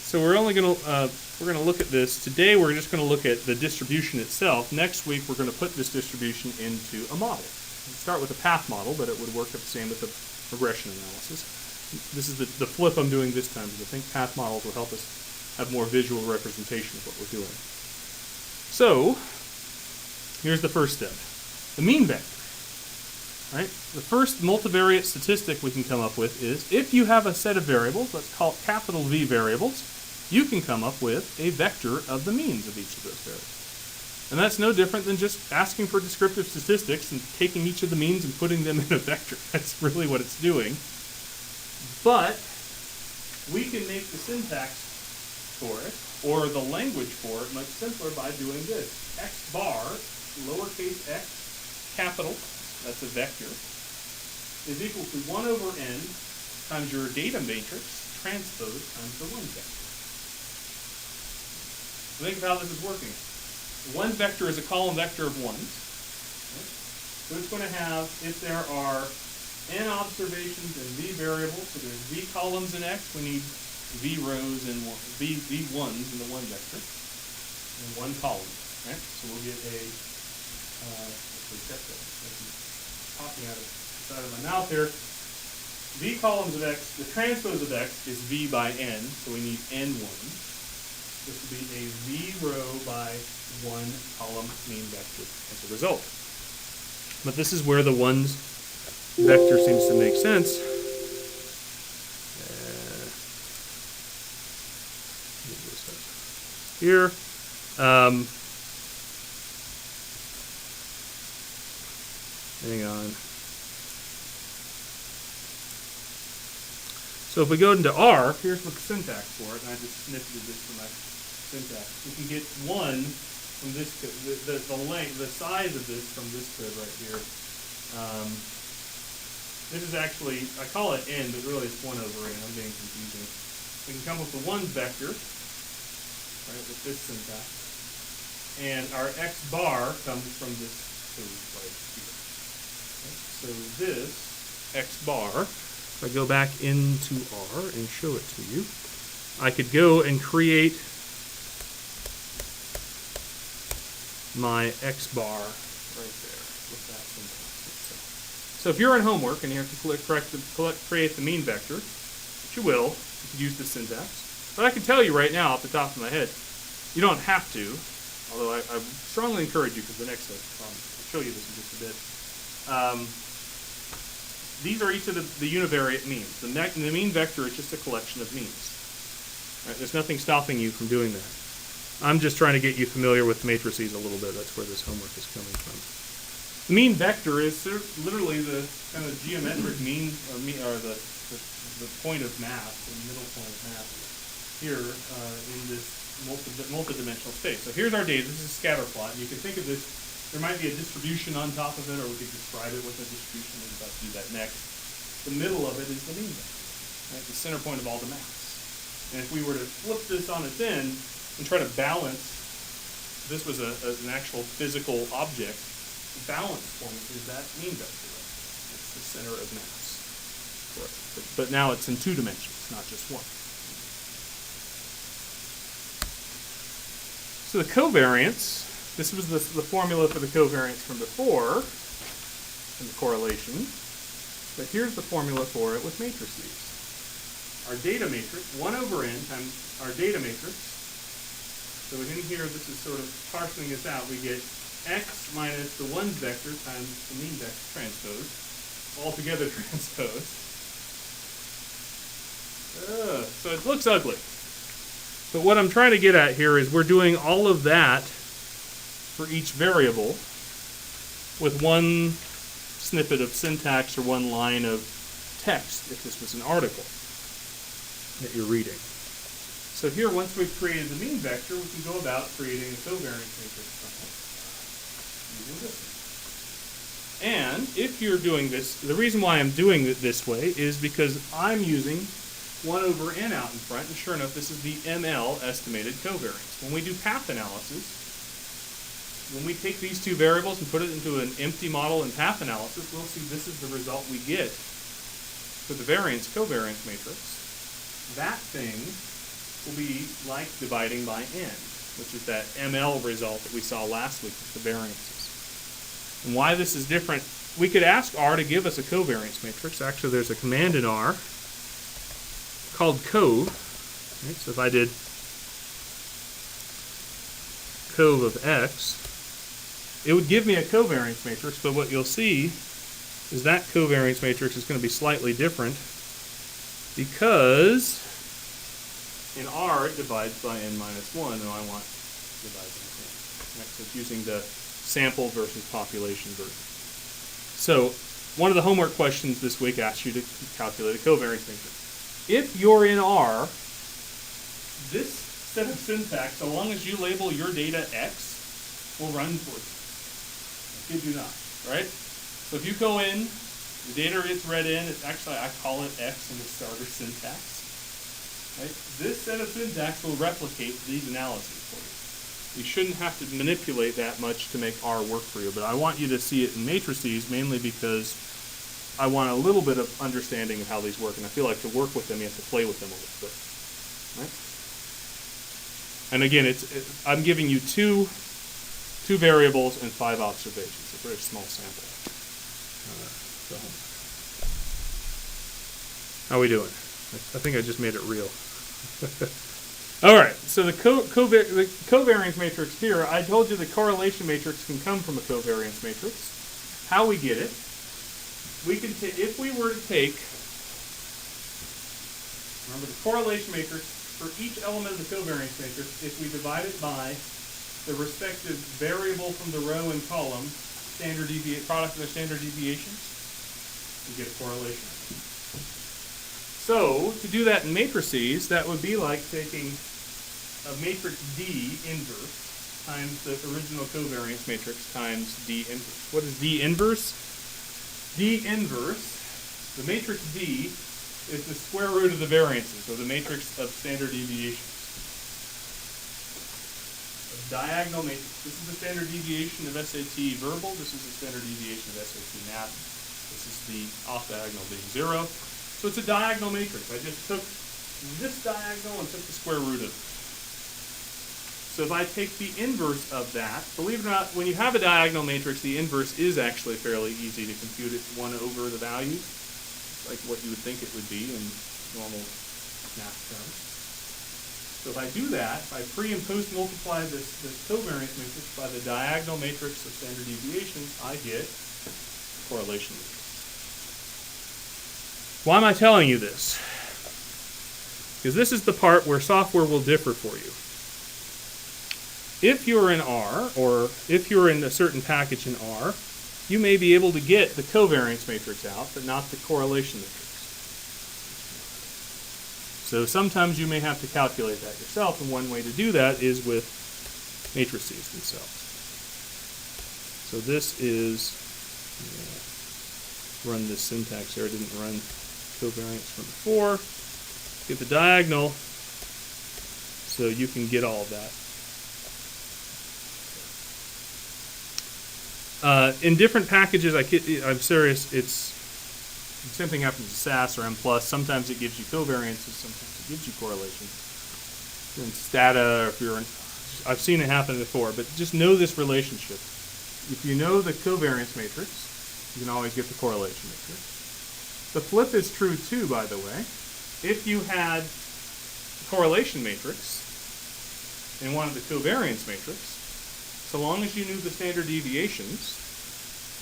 So we're only going to look at this today. We're just going to look at the distribution itself. Next week, we're going to put this distribution into a model. We'll start with a path model, but it would work the same with the regression analysis. This is the flip I'm doing this time, because I think path models will help us have more visual representation of what we're doing. So here's the first step: the mean vector. Right? The first multivariate statistic we can come up with is if you have a set of variables, let's call it capital V variables, you can come up with a vector of the means of each of those variables. And that's no different than just asking for descriptive statistics and taking each of the means and putting them in a vector. That's really what it's doing. But we can make the syntax for it, or the language for it, much simpler by doing this. X bar, lowercase x, capital, that's a vector, is equal to 1 over n times your data matrix transpose times the 1 vector. Think of how this is working. One vector is a column vector of 1s. Okay? So it's going to have, if there are n observations and v variables, so there's v columns in x, we need v rows and v ones in the 1 vector, and 1 column. Right? So we'll get a, popping out of the side of my mouth here. V columns of x, the transpose of x is v by n, so we need n ones. This will be a v row by 1 column mean vector as a result. But this is where the ones vector seems to make sense. Here. Hang on. So if we go into R, here's the syntax for it, and I just snifted this for my syntax. We can get 1 from this, the length, the size of this from this code right here. This is actually, I call it n, but really it's 1 over n. I'm being confusing. We can come up with 1 vector, right, with this syntax. And our x bar comes from this code right here. So this x bar, if I go back into R and show it to you, I could go and create my x bar right there with that syntax. So if you're in homework and you have to create the mean vector, which you will, you can use the syntax. But I can tell you right now off the top of my head, you don't have to, although I strongly encourage you, because the next step, I'll show you this in just a bit. These are each of the univariate means. The mean vector is just a collection of means. Right? There's nothing stopping you from doing that. I'm just trying to get you familiar with matrices a little bit. That's where this homework is coming from. The mean vector is literally the kind of geometric mean, or the point of math, the middle point of math here in this multidimensional space. So here's our data. This is a scatter plot. You can think of this. There might be a distribution on top of it, or we could describe it with a distribution. We're about to do that next. The middle of it is the mean vector, right? The center point of all the maths. And if we were to flip this on its end and try to balance, this was an actual physical object, the balance point is that mean vector. Right? It's the center of mass. Correct. But now it's in 2 dimensions, not just 1. So the covariance. This was the formula for the covariance from before, and the correlation. But here's the formula for it with matrices. Our data matrix, 1 over n times our data matrix. So in here, this is sort of parceling this out. We get x minus the 1's vector times the mean vector transpose, altogether transpose. So it looks ugly. But what I'm trying to get at here is we're doing all of that for each variable with 1 snippet of syntax or 1 line of text if this was an article that you're reading. So here, once we've created the mean vector, we can go about creating a covariance matrix from it using this. And if you're doing this, the reason why I'm doing it this way is because I'm using 1 over n out in front, and sure enough, this is the ML estimated covariance. When we do path analysis, when we take these two variables and put it into an empty model in path analysis, we'll see this is the result we get for the covariance matrix. That thing will be like dividing by n, which is that ML result that we saw last week with the variances. And why this is different, we could ask R to give us a covariance matrix. Actually, there's a command in R called cov. Right? So if I did cov of x, it would give me a covariance matrix, but what you'll see is that covariance matrix is going to be slightly different because in R it divides by n minus 1, and I want to divide by n. Right? So it's using the sample versus population version. So one of the homework questions this week asks you to calculate a covariance matrix. If you're in R, this set of syntax, so long as you label your data X, will run for you. I kid you not, right? So if you go in, the data gets read in, it's actually, I call it X in the starter syntax. Right? This set of syntax will replicate these analyses for you. You shouldn't have to manipulate that much to make R work for you, but I want you to see it in matrices mainly because I want a little bit of understanding of how these work, and I feel like to work with them, you have to play with them a little bit. Right? And again, I'm giving you two variables and 5 observations, a very small sample. How are we doing? I think I just made it real. All right, so the covariance matrix here, I told you the correlation matrix can come from a covariance matrix. How we get it, we can if we were to take, remember the correlation matrix, for each element of the covariance matrix, if we divide it by the respective variable from the row and column, product of their standard deviations, we get a correlation. So, to do that in matrices, that would be like taking a matrix D inverse times the original covariance matrix times D inverse. What is D inverse? D inverse, the matrix D, is the square root of the variances, or the matrix of standard deviations. A diagonal matrix. This is the standard deviation of SAT verbal. This is the standard deviation of SAT math. This is the off diagonal being 0. So it's a diagonal matrix. I just took this diagonal and took the square root of it. So if I take the inverse of that, believe it or not, when you have a diagonal matrix, the inverse is actually fairly easy to compute. It's 1 over the values, like what you would think it would be in normal math terms. So if I do that, if I pre and post multiply this covariance matrix by the diagonal matrix of standard deviations, I get correlation matrix. Why am I telling you this? Because this is the part where software will differ for you. If you're in R, or if you're in a certain package in R, you may be able to get the covariance matrix out, but not the correlation matrix. So sometimes you may have to calculate that yourself, and one way to do that is with matrices themselves. So this is, run this syntax here, I didn't run covariance from before. Get the diagonal so you can get all of that. In different packages, I'm serious, the same thing happens with SAS or M+. Sometimes it gives you covariances, sometimes it gives you correlations. If you're in Stata, or if you're in, I've seen it happen before, but just know this relationship. If you know the covariance matrix, you can always get the correlation matrix. The flip is true too, by the way. If you had the correlation matrix and wanted the covariance matrix, so long as you knew the standard deviations,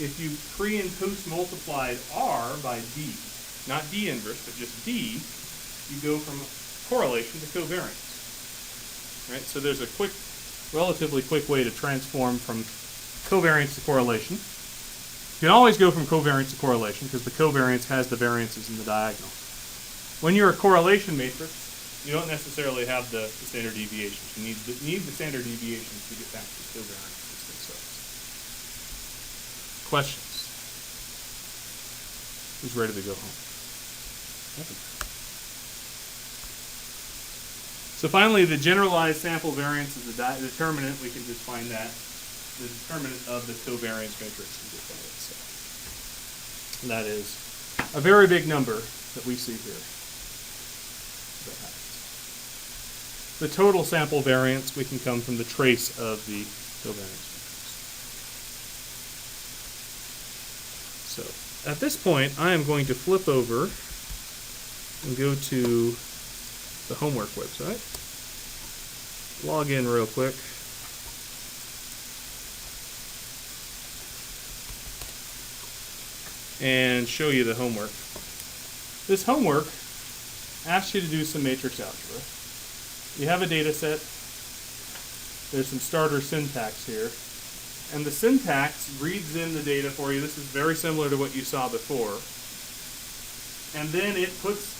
if you pre and post multiplied R by D, not D inverse, but just D, you go from correlation to covariance. Right? So there's a relatively quick way to transform from covariance to correlation. You can always go from covariance to correlation because the covariance has the variances in the diagonal. When you're a correlation matrix, you don't necessarily have the standard deviations. You need the standard deviations to get back to the covariances themselves. Questions? Who's ready to go home? So finally, the generalized sample variance is the determinant. We can just find that, the determinant of the covariance matrix. So that is a very big number that we see here. The total sample variance we can come from the trace of the covariance matrix. So at this point, I am going to flip over and go to the homework website. Log in real quick. And show you the homework. This homework asks you to do some matrix algebra. You have a data set. There's some starter syntax here. And the syntax reads in the data for you. This is very similar to what you saw before. And then it puts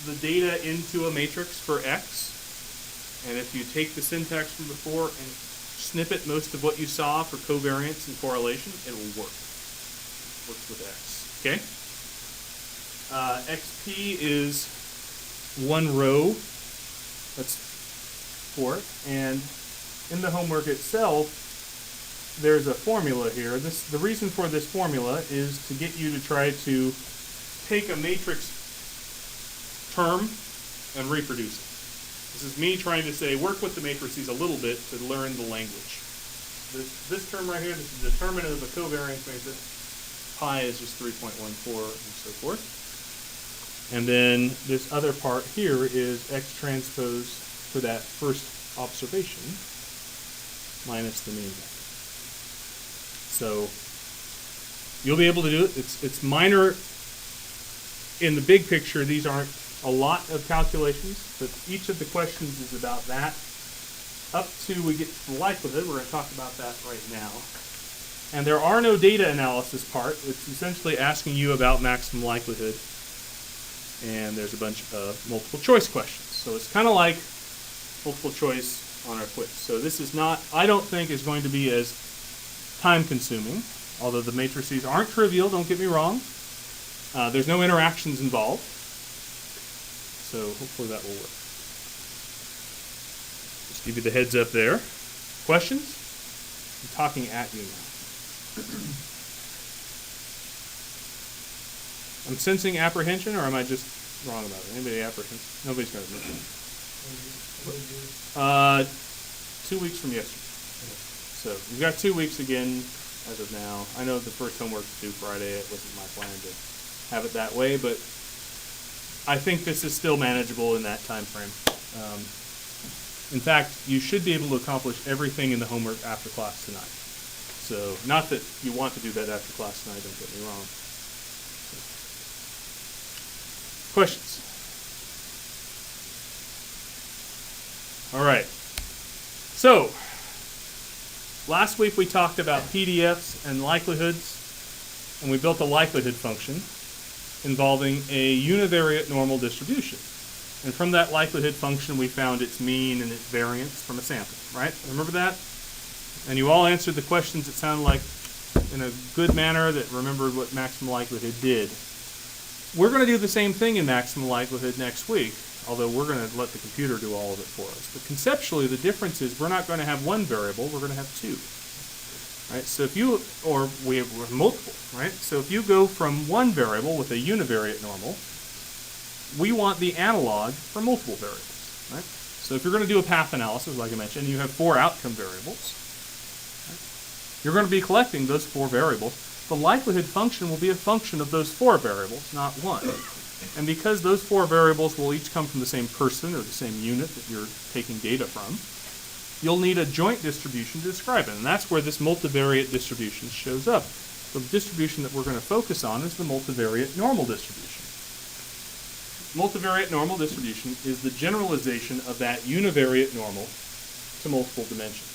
the data into a matrix for X. And if you take the syntax from before and snippet most of what you saw for covariance and correlation, it will work. Works with X. Okay? XP is one row. That's for it. And in the homework itself, there's a formula here. The reason for this formula is to get you to try to take a matrix term and reproduce it. This is me trying to say, work with the matrices a little bit to learn the language. This term right here, this is the determinant of a covariance matrix. Pi is just 3.14 and so forth. And then this other part here is X transpose for that first observation minus the mean. So you'll be able to do it. It's minor in the big picture. These aren't a lot of calculations, but each of the questions is about that. Up to we get to the likelihood, we're going to talk about that right now. And there are no data analysis part. It's essentially asking you about maximum likelihood. And there's a bunch of multiple choice questions. So it's kind of like multiple choice on our quiz. So this is not, I don't think, is going to be as time consuming, although the matrices aren't trivial, don't get me wrong. There's no interactions involved. So hopefully that will work. Just give you the heads up there. Questions? I'm talking at you now. I'm sensing apprehension, or am I just wrong about it? Anybody apprehend? Nobody's going to admit it. 2 weeks from yesterday. So we've got 2 weeks again as of now. I know the first homework's due Friday. It wasn't my plan to have it that way, but I think this is still manageable in that time frame. In fact, you should be able to accomplish everything in the homework after class tonight. So not that you want to do that after class tonight, don't get me wrong. Questions? All right. So, last week we talked about PDFs and likelihoods, and we built a likelihood function involving a univariate normal distribution. And from that likelihood function, we found its mean and its variance from a sample, right? Remember that? And you all answered the questions, it sounded like, in a good manner that remembered what maximum likelihood did. We're going to do the same thing in maximum likelihood next week, although we're going to let the computer do all of it for us. But conceptually, the difference is we're not going to have one variable, we're going to have two. Right? So if you, or we have multiple, right? So if you go from one variable with a univariate normal, we want the analog for multiple variables, right? So if you're going to do a path analysis, like I mentioned, you have 4 outcome variables. Right? You're going to be collecting those 4 variables. The likelihood function will be a function of those 4 variables, not one. And because those 4 variables will each come from the same person or the same unit that you're taking data from, you'll need a joint distribution to describe it. And that's where this multivariate distribution shows up. The distribution that we're going to focus on is the multivariate normal distribution. Multivariate normal distribution is the generalization of that univariate normal to multiple dimensions.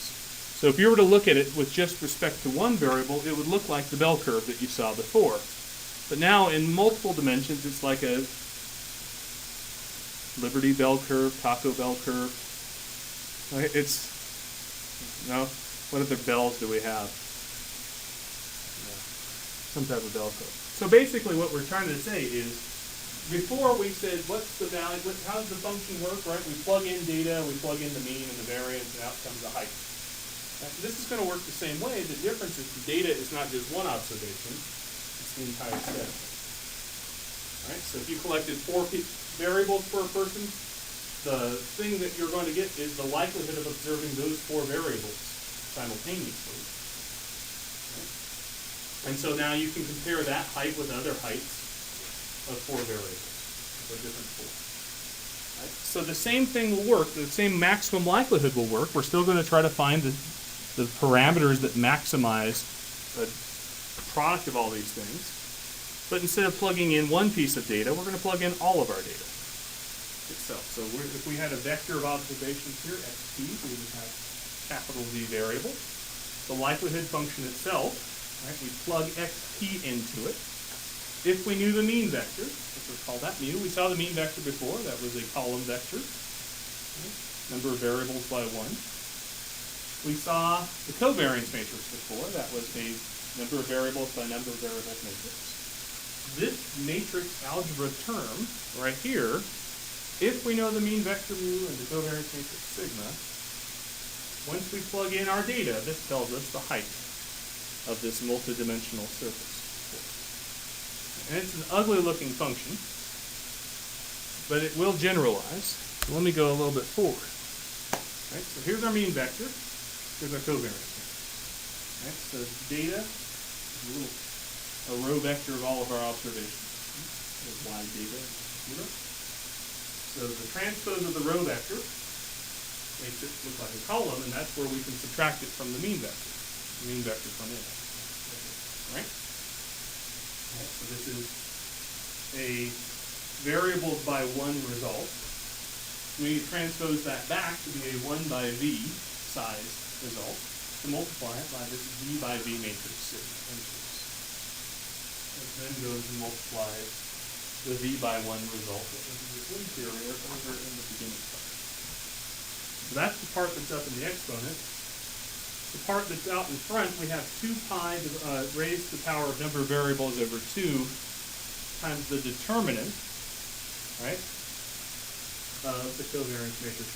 So if you were to look at it with just respect to one variable, it would look like the bell curve that you saw before. But now in multiple dimensions, it's like a Liberty bell curve, Taco bell curve. It's, no, what other bells do we have? Yeah, some type of bell curve. So basically what we're trying to say is before we said, what's the value, how does the function work, right? We plug in data, we plug in the mean and the variance, and out comes the height. This is going to work the same way. The difference is the data is not just one observation, it's the entire set. Right? So if you collected 4 variables for a person, the thing that you're going to get is the likelihood of observing those 4 variables simultaneously. Right? And so now you can compare that height with other heights of 4 variables, or different 4. Right? So the same thing will work, the same maximum likelihood will work. We're still going to try to find the parameters that maximize the product of all these things. But instead of plugging in one piece of data, we're going to plug in all of our data itself. So if we had a vector of observations here, xt, we would have capital V variable. The likelihood function itself, right, we plug xt into it. If we knew the mean vector, let's recall that mu, we saw the mean vector before, that was a column vector, right? Number of variables by 1. We saw the covariance matrix before, that was a number of variables by number of variables matrix. This matrix algebra term right here, if we know the mean vector mu and the covariance matrix sigma, once we plug in our data, this tells us the height of this multidimensional surface. And it's an ugly looking function, but it will generalize. So let me go a little bit forward. Right, so here's our mean vector, here's our covariance vector. Right, so data is a row vector of all of our observations. There's y data 0. So the transpose of the row vector makes it look like a column, and that's where we can subtract it from the mean vector. The mean vector from it. Right? So this is a variables by 1 result. We transpose that back to be a 1 by v size result to multiply it by this v by v matrix. And then goes and multiply the v by 1 result that was the interior over in the beginning part. So that's the part that's up in the exponent. The part that's out in front, we have 2 pi raised to the power of number of variables over 2 times the determinant, right, of the covariance matrix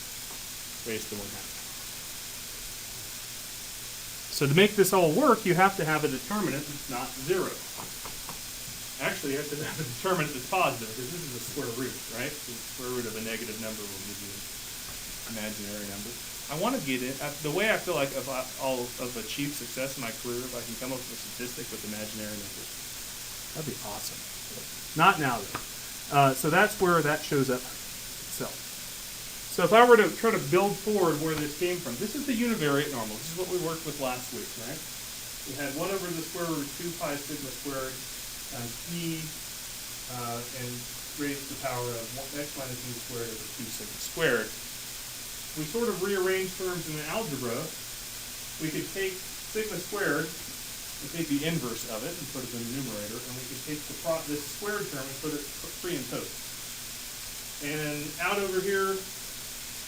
raised to 1/2. So to make this all work, you have to have a determinant that's not 0. Actually, you have to have a determinant that's positive, because this is a square root, right? So the square root of a negative number will give you an imaginary number. I want to get it, the way I feel like I'll achieve success in my career, if I can come up with a statistic with imaginary numbers. That'd be awesome. Not now, though. So that's where that shows up itself. So if I were to try to build forward where this came from, this is the univariate normal. This is what we worked with last week, right? We had 1 over the square root of 2 pi sigma squared times e and raised to the power of x minus e squared over 2 sigma squared. We sort of rearrange terms in the algebra. We could take sigma squared and take the inverse of it and put it in the numerator, and we could take this squared term and put it pre and post. And out over here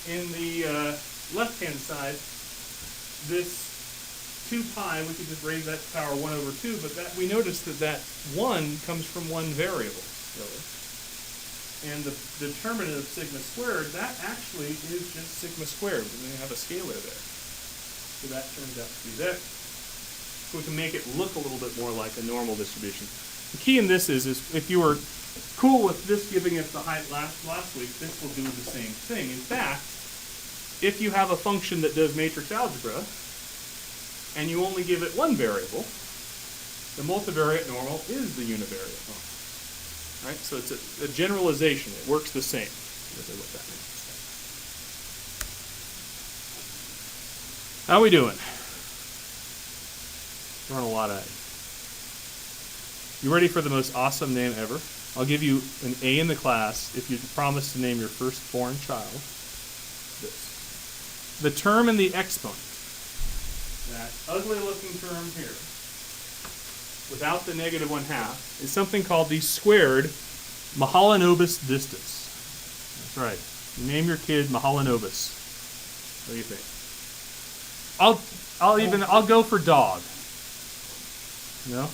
in the left-hand side, this 2 pi, we could just raise that to the power 1 over 2, but that we noticed that 1 comes from 1 variable, really. And the determinant of sigma squared, that actually is just sigma squared. We have a scalar there. So that turns out to be that. So we can make it look a little bit more like a normal distribution. The key in this is if you were cool with this giving us the height last week, this will do the same thing. In fact, if you have a function that does matrix algebra, and you only give it 1 variable, the multivariate normal is the univariate normal. Right? So it's a generalization. It works the same. What that means. How are we doing? We're on a lot of A. You ready for the most awesome name ever? I'll give you an A in the class if you promise to name your firstborn child this. The term in the exponent, that ugly looking term here, without the negative 1/2, is something called the squared Mahalanobis distance. That's right. You name your kid Mahalanobis. What do you think? I'll go for dog. No?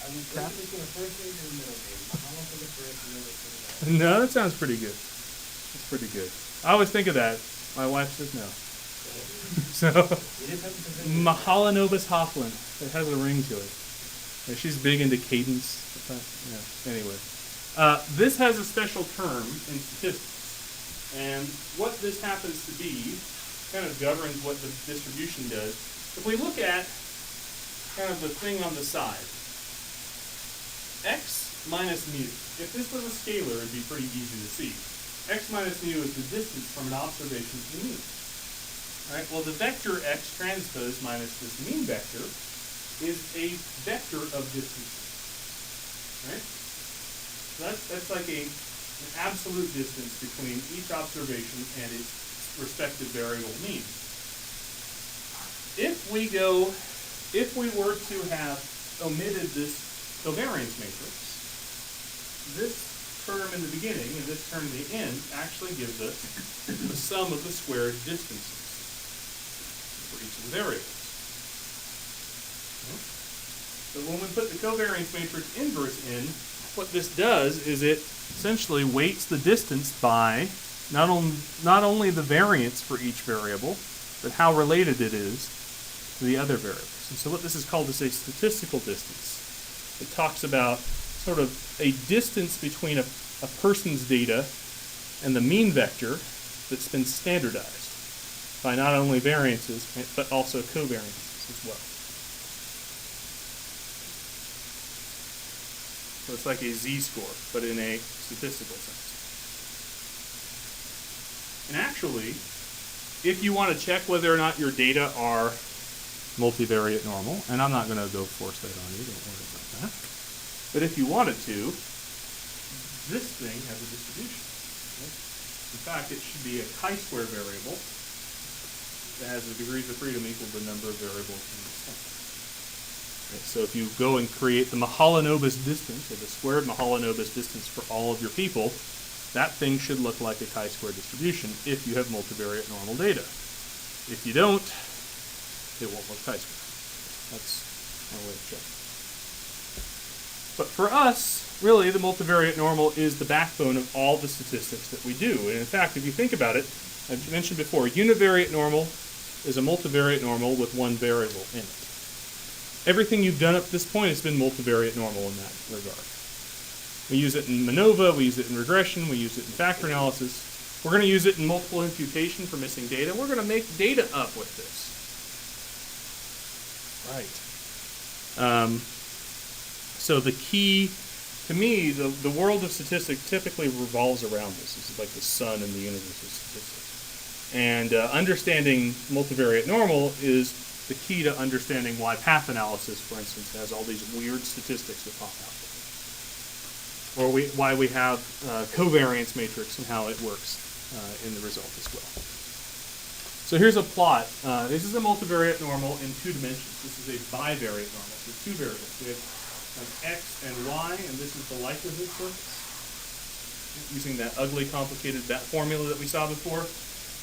I was Crap. thinking between the first name and the middle name. Mahalo for the first and middle for the middle. No, that sounds pretty good. That's pretty good. I always think of that. My wife says no. So, You didn't have to present it. Mahalanobis Hofflin. It has a ring to it. Yeah, she's big into cadence. Yeah. Anyway, this has a special term in statistics, and what this happens to be kind of governs what the distribution does. If we look at kind of the thing on the side, x minus mu. If this was a scalar, it'd be pretty easy to see. X minus mu is the distance from an observation to the mean. Right? Well, the vector x transpose minus this mean vector is a vector of distances. Right? So that's like an absolute distance between each observation and its respective variable mean. If we were to have omitted this covariance matrix, this term in the beginning and this term in the end actually gives us the sum of the squared distances for each of the variables. So when we put the covariance matrix inverse in, what this does is it essentially weights the distance by not only the variance for each variable, but how related it is to the other variables. And so what this is called is a statistical distance. It talks about sort of a distance between a person's data and the mean vector that's been standardized by not only variances, but also covariances as well. So it's like a z-score, but in a statistical sense. And actually, if you want to check whether or not your data are multivariate normal, and I'm not going to go force that on you, don't worry about that. But if you wanted to, this thing has a distribution. Okay? In fact, it should be a chi-square variable that has the degrees of freedom equal to the number of variables in the set. Okay, so if you go and create the Mahalanobis distance, or the squared Mahalanobis distance for all of your people, that thing should look like a chi-square distribution if you have multivariate normal data. If you don't, it won't look chi-square. That's one way to check. But for us, really, the multivariate normal is the backbone of all the statistics that we do. And in fact, if you think about it, I mentioned before, univariate normal is a multivariate normal with one variable in it. Everything you've done up to this point has been multivariate normal in that regard. We use it in MANOVA, we use it in regression, we use it in factor analysis. We're going to use it in multiple imputation for missing data. We're going to make data up with this. Right. So the key, to me, the world of statistics typically revolves around this. This is like the sun in the universe of statistics. And understanding multivariate normal is the key to understanding why path analysis, for instance, has all these weird statistics that pop out. Or why we have covariance matrix and how it works in the result as well. So here's a plot. This is a multivariate normal in 2 dimensions. This is a bivariate normal for 2 variables. We have x and y, and this is the likelihood surface, using that ugly, complicated formula that we saw before.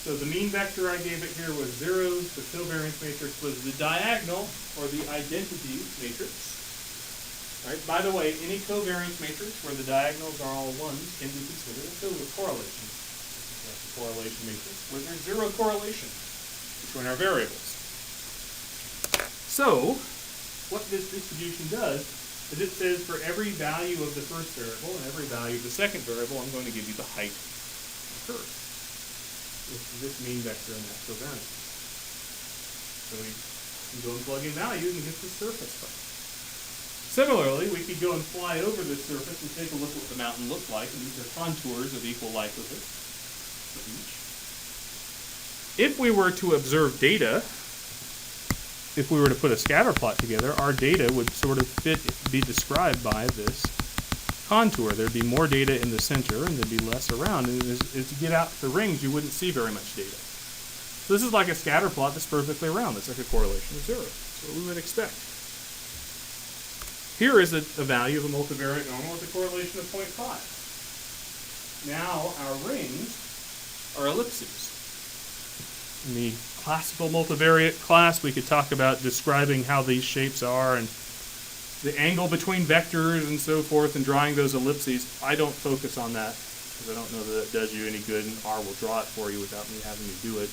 So the mean vector I gave it here was 0. The covariance matrix was the diagonal, or the identity matrix. Right? By the way, any covariance matrix where the diagonals are all 1s can be considered a correlation. That's a correlation matrix where there's 0 correlation between our variables. So, what this distribution does is it says for every value of the first variable and every value of the second variable, I'm going to give you the height of the curve. This mean vector and that covariance. So we can go and plug in values and get the surface height. Similarly, we could go and fly over this surface and take a look at what the mountain looked like, and these are contours of equal likelihood for each. If we were to observe data, if we were to put a scatter plot together, our data would sort of be described by this contour. There'd be more data in the center, and there'd be less around. And as you get out the rings, you wouldn't see very much data. So this is like a scatter plot that's perfectly round. It's like a correlation of 0. That's what we would expect. Here is a value of a multivariate normal with a correlation of 0.5. Now our rings are ellipses. In the classical multivariate class, we could talk about describing how these shapes are and the angle between vectors and so forth and drawing those ellipses, I don't focus on that because I don't know that it does you any good, and R will draw it for you without me having to do it.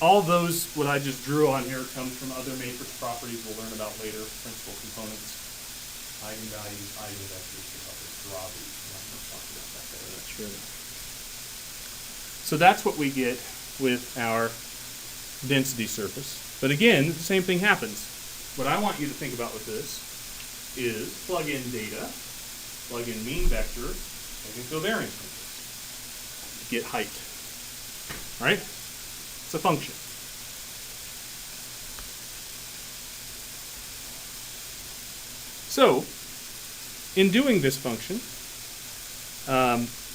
All those, what I just drew on here, comes from other matrix properties we'll learn about later, principal components, eigenvalues, eigenvectors to help us draw these. I'm not going to talk about that there, that's true. So that's what we get with our density surface. But again, the same thing happens. What I want you to think about with this is plug in data, plug in mean vector, plug in covariance matrix. Get height. Right? It's a function. So, in doing this function,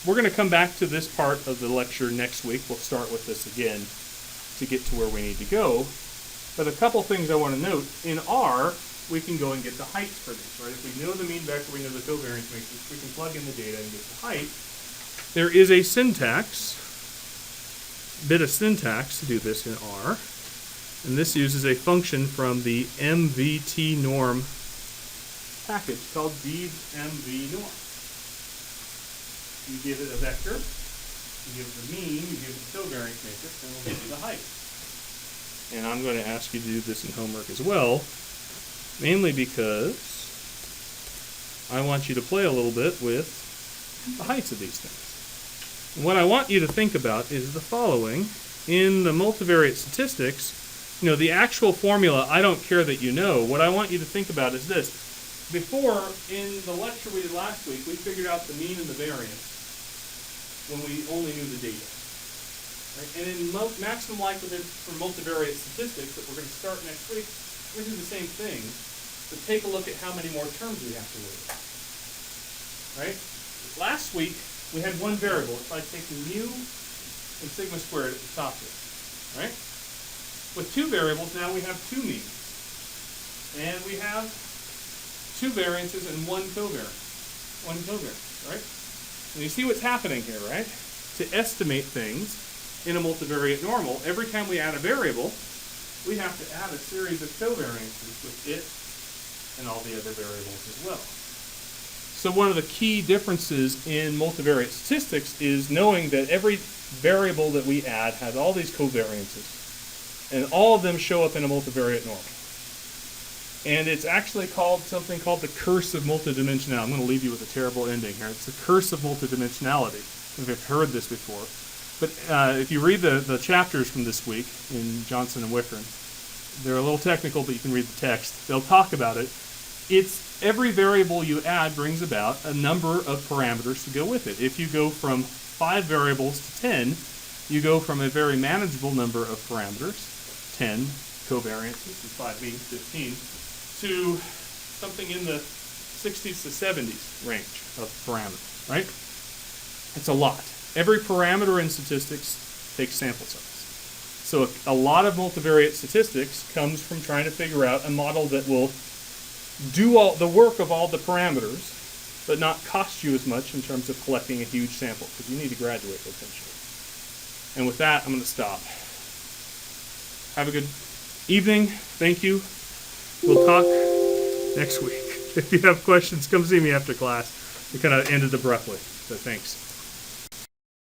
we're going to come back to this part of the lecture next week. We'll start with this again to get to where we need to go. But a couple things I want to note. In R, we can go and get the heights for these, right? If we know the mean vector, we know the covariance matrix, we can plug in the data and get the height. There is a bit of syntax to do this in R. And this uses a function from the MVT norm package called DMV-norm. You give it a vector, you give it the mean, you give it the covariance matrix, and we'll give you the height. And I'm going to ask you to do this in homework as well, mainly because I want you to play a little bit with the heights of these things. And what I want you to think about is the following. In the multivariate statistics, the actual formula, I don't care that you know. What I want you to think about is this. Before, in the lecture we did last week, we figured out the mean and the variance when we only knew the data. Right? And in maximum likelihood for multivariate statistics that we're going to start next week, we're going to do the same thing, but take a look at how many more terms we have to worry about. Right? Last week, we had one variable. It's like taking mu and sigma squared at the top here. Right? With two variables, now we have two means. And we have two variances and one covariance. Right? And you see what's happening here, right? To estimate things in a multivariate normal, every time we add a variable, we have to add a series of covariances with it and all the other variables as well. So one of the key differences in multivariate statistics is knowing that every variable that we add has all these covariances, and all of them show up in a multivariate normal. And it's actually called something called the curse of multidimensionality. I'm going to leave you with a terrible ending here. It's the curse of multidimensionality. If you've heard this before. But if you read the chapters from this week in Johnson and Wickern, they're a little technical, but you can read the text. They'll talk about it. It's every variable you add brings about a number of parameters to go with it. If you go from 5 variables to 10, you go from a very manageable number of parameters, 10 covariances, and 5 means 15, to something in the 60s to 70s range of parameters, right? It's a lot. Every parameter in statistics takes sample size. So a lot of multivariate statistics comes from trying to figure out a model that will do all the work of all the parameters, but not cost you as much in terms of collecting a huge sample, because you need to graduate eventually. And with that, I'm going to stop. Have a good evening. Thank you. We'll talk next week. If you have questions, come see me after class. We kind of ended abruptly, so thanks.